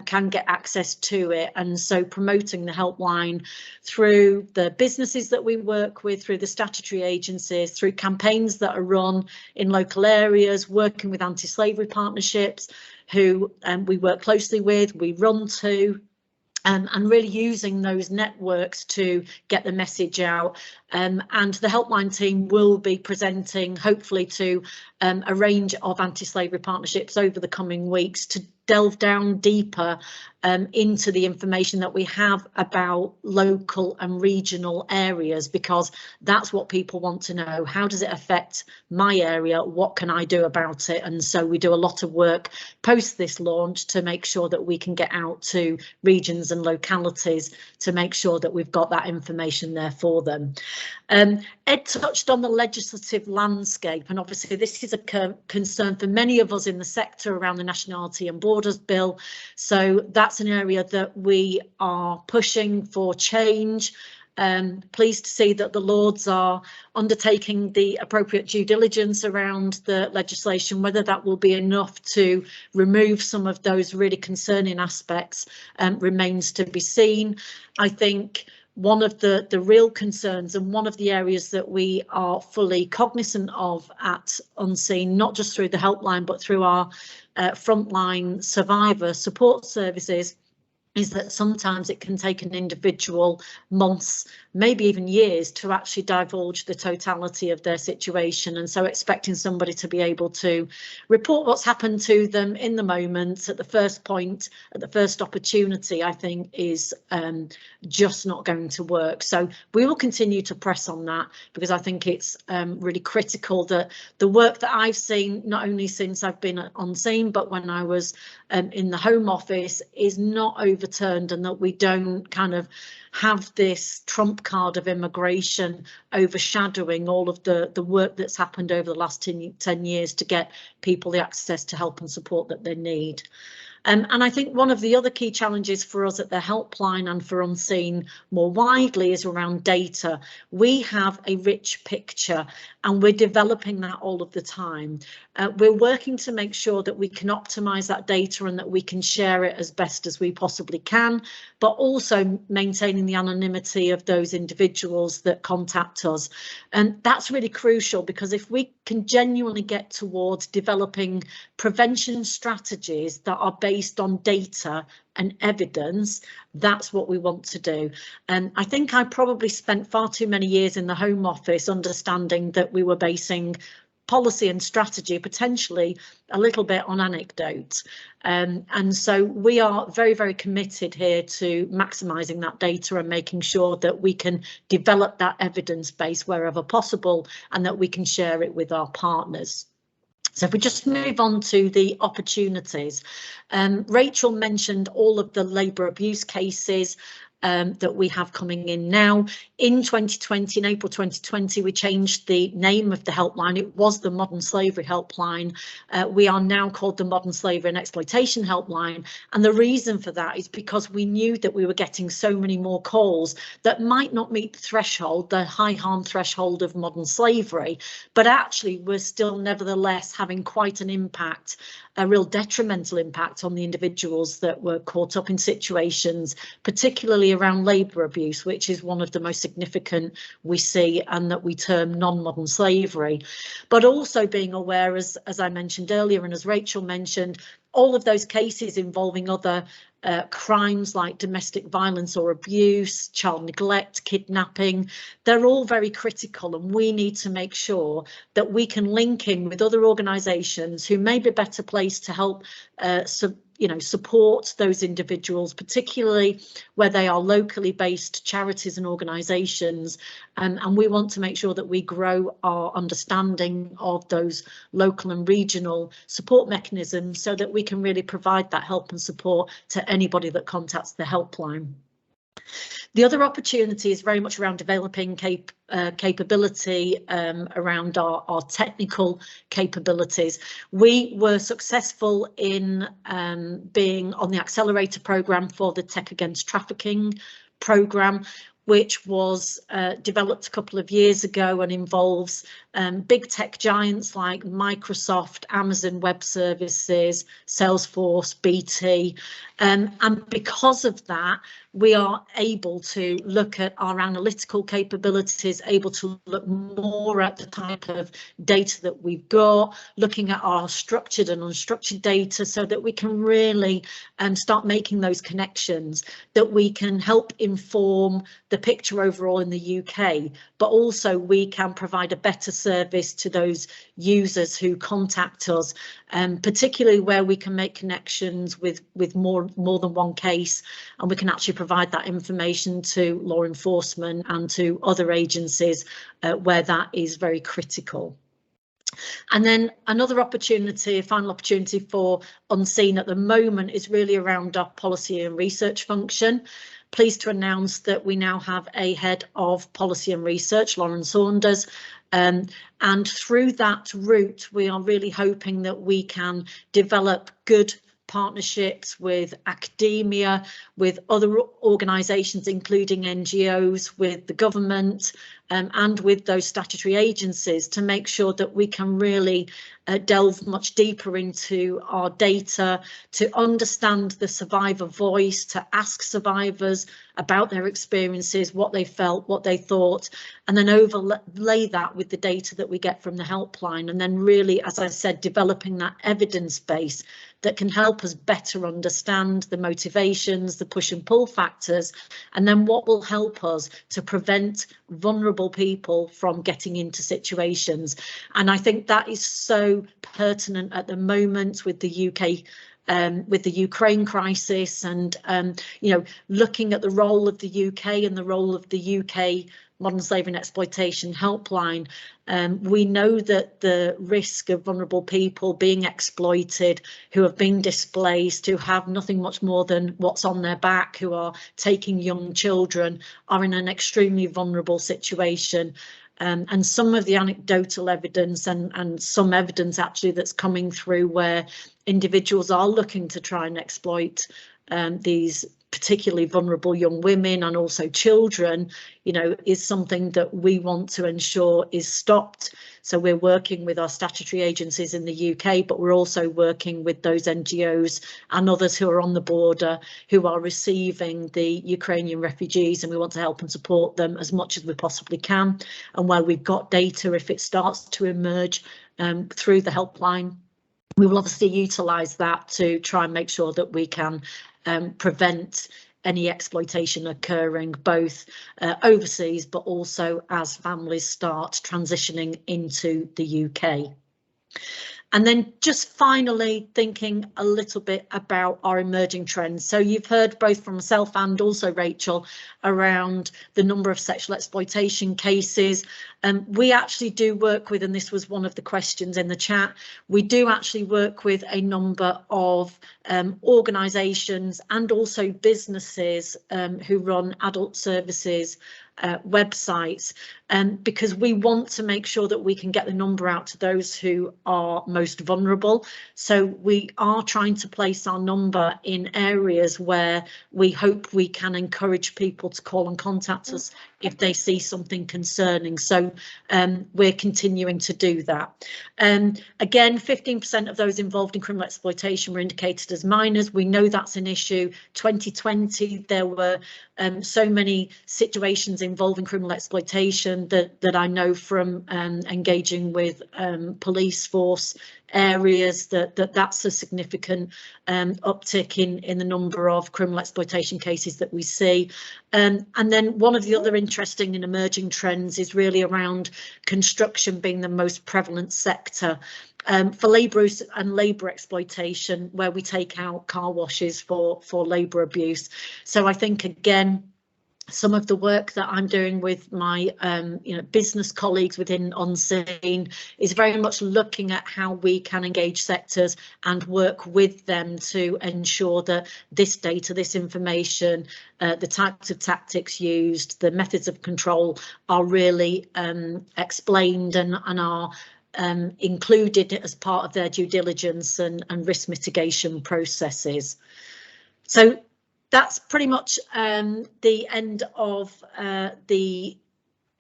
can get access to it. And so promoting the helpline through the businesses that we work with, through the statutory agencies, through campaigns that are run in local areas, working with anti-slavery partnerships who we work closely with, we run to, and really using those networks to get the message out. And the helpline team will be presenting hopefully to a range of anti-slavery partnerships over the coming weeks to delve down deeper into the information that we have about local and regional areas, because that's what people want to know. How does it affect my area? What can I do about it? And so we do a lot of work post this launch to make sure that we can get out to regions and localities to make sure that we've got that information there for them. Ed touched on the legislative landscape, and obviously this is a concern for many of us in the sector around the Nationality and Borders Bill. So that's an area that we are pushing for change. Pleased to see that the Lords are undertaking the appropriate due diligence around the legislation. Whether that will be enough to remove some of those really concerning aspects remains to be seen. I think one of the real concerns, and one of the areas that we are fully cognizant of at Unseen, not just through the helpline but through our frontline survivor support services, is that sometimes it can take an individual months, maybe even years, to actually divulge the totality of their situation. And so expecting somebody to be able to report what's happened to them in the moment, at the first point, at the first opportunity, I think is just not going to work. So we will continue to press on that, because I think it's really critical that the work that I've seen, not only since I've been at Unseen, but when I was in the Home Office, is not overturned, and that we don't kind of have this trump card of immigration overshadowing all of the work that's happened over the last 10 years to get people the access to help and support that they need. And I think one of the other key challenges for us at the helpline and for Unseen more widely is around data. We have a rich picture and we're developing that all of the time. We're working to make sure that we can optimise that data and that we can share it as best as we possibly can, but also maintaining the anonymity of those individuals that contact us. And that's really crucial, because if we can genuinely get towards developing prevention strategies that are based on data and evidence, that's what we want to do. And I think I probably spent far too many years in the Home Office understanding that we were basing policy and strategy potentially a little bit on anecdote. And so we are very, very committed here to maximising that data and making sure that we can develop that evidence base wherever possible, and that we can share it with our partners. So if we just move on to the opportunities, Rachel mentioned all of the labour abuse cases that we have coming in now. In 2020, in April 2020, we changed the name of the helpline. It was the Modern Slavery Helpline. We are now called the Modern Slavery and Exploitation Helpline. And the reason for that is because we knew that we were getting so many more calls that might not meet the threshold, the high harm threshold of modern slavery, but actually we're still nevertheless having quite an impact, a real detrimental impact on the individuals that were caught up in situations, particularly around labour abuse, which is one of the most significant we see and that we term non-modern slavery. But also being aware, as I mentioned earlier, and as Rachel mentioned, all of those cases involving other crimes like domestic violence or abuse, child neglect, kidnapping, they're all very critical, and we need to make sure that we can link in with other organisations who may be better placed to help support those individuals, particularly where they are locally based charities and organisations, and we want to make sure that we grow our understanding of those local and regional support mechanisms so that we can really provide that help and support to anybody that contacts the helpline. The other opportunity is very much around developing capability around our technical capabilities. We were successful in being on the accelerator programme for the Tech Against Trafficking programme, which was developed a couple of years ago and involves big tech giants like Microsoft, Amazon Web Services, Salesforce, BT. And because of that, we are able to look at our analytical capabilities, able to look more at the type of data that we've got, looking at our structured and unstructured data so that we can really start making those connections, that we can help inform the picture overall in the UK, but also we can provide a better service to those users who contact us, particularly where we can make connections with more than one case, and we can actually provide that information to law enforcement and to other agencies where that is very critical. And then another opportunity, a final opportunity for Unseen at the moment is really around our policy and research function. pleased to announce that we now have a head of policy and research, Lauren Saunders, and through that route we are really hoping that we can develop good partnerships with academia, with other organisations including NGOs, with the government, and with those statutory agencies to make sure that we can really delve much deeper into our data, to understand the survivor voice, to ask survivors about their experiences, what they felt, what they thought, and then overlay that with the data that we get from the helpline, and then really, as I said, developing that evidence base that can help us better understand the motivations, the push and pull factors, and then what will help us to prevent vulnerable people from getting into situations. And I think that is so pertinent at the moment with the UK, with the Ukraine crisis, and you know, looking at the role of the UK and the role of the UK Modern Slavery and Exploitation Helpline. We know that the risk of vulnerable people being exploited, who have been displaced, who have nothing much more than what's on their back, who are taking young children, are in an extremely vulnerable situation. And some of the anecdotal evidence and some evidence actually that's coming through where individuals are looking to try and exploit these particularly vulnerable young women and also children, you know, is something that we want to ensure is stopped. So we're working with our statutory agencies in the UK, but we're also working with those NGOs and others who are on the border who are receiving the Ukrainian refugees, and we want to help and support them as much as we possibly can. And where we've got data, if it starts to emerge through the helpline, we will obviously utilise that to try and make sure that we can prevent any exploitation occurring both overseas, but also as families start transitioning into the UK. And then just finally thinking a little bit about our emerging trends. So you've heard both from myself and also Rachel around the number of sexual exploitation cases. We actually do work with, and this was one of the questions in the chat, we do actually work with a number of organisations and also businesses who run adult services websites, because we want to make sure that we can get the number out to those who are most vulnerable. So we are trying to place our number in areas where we hope we can encourage people to call and contact us if they see something concerning. So we're continuing to do that. Again, 15% of those involved in criminal exploitation were indicated as minors. We know that's an issue. 2020, there were so many situations involving criminal exploitation that I know from engaging with police force areas that's a significant uptick in the number of criminal exploitation cases that we see. And then one of the other interesting and emerging trends is really around construction being the most prevalent sector. For labour and labour exploitation, where we take out car washes for labour abuse. So I think, again, some of the work that I'm doing with my business colleagues within Unseen is very much looking at how we can engage sectors and work with them to ensure that this data, this information, the types of tactics used, the methods of control are really explained and are included as part of their due diligence and risk mitigation processes. So that's pretty much the end of the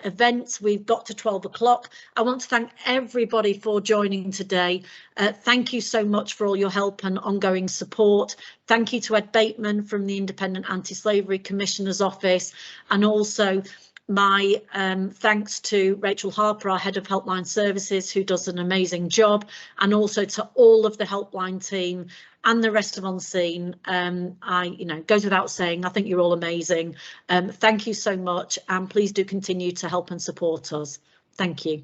event. We've got to 12 o'clock. I want to thank everybody for joining today. Thank you so much for all your help and ongoing support. Thank you to Ed Bateman from the Independent Anti-Slavery Commissioner's Office, and also my thanks to Rachel Harper, our Head of Helpline Services, who does an amazing job, and also to all of the helpline team and the rest of Unseen. Goes without saying, I think you're all amazing. Thank you so much, and please do continue to help and support us. Thank you.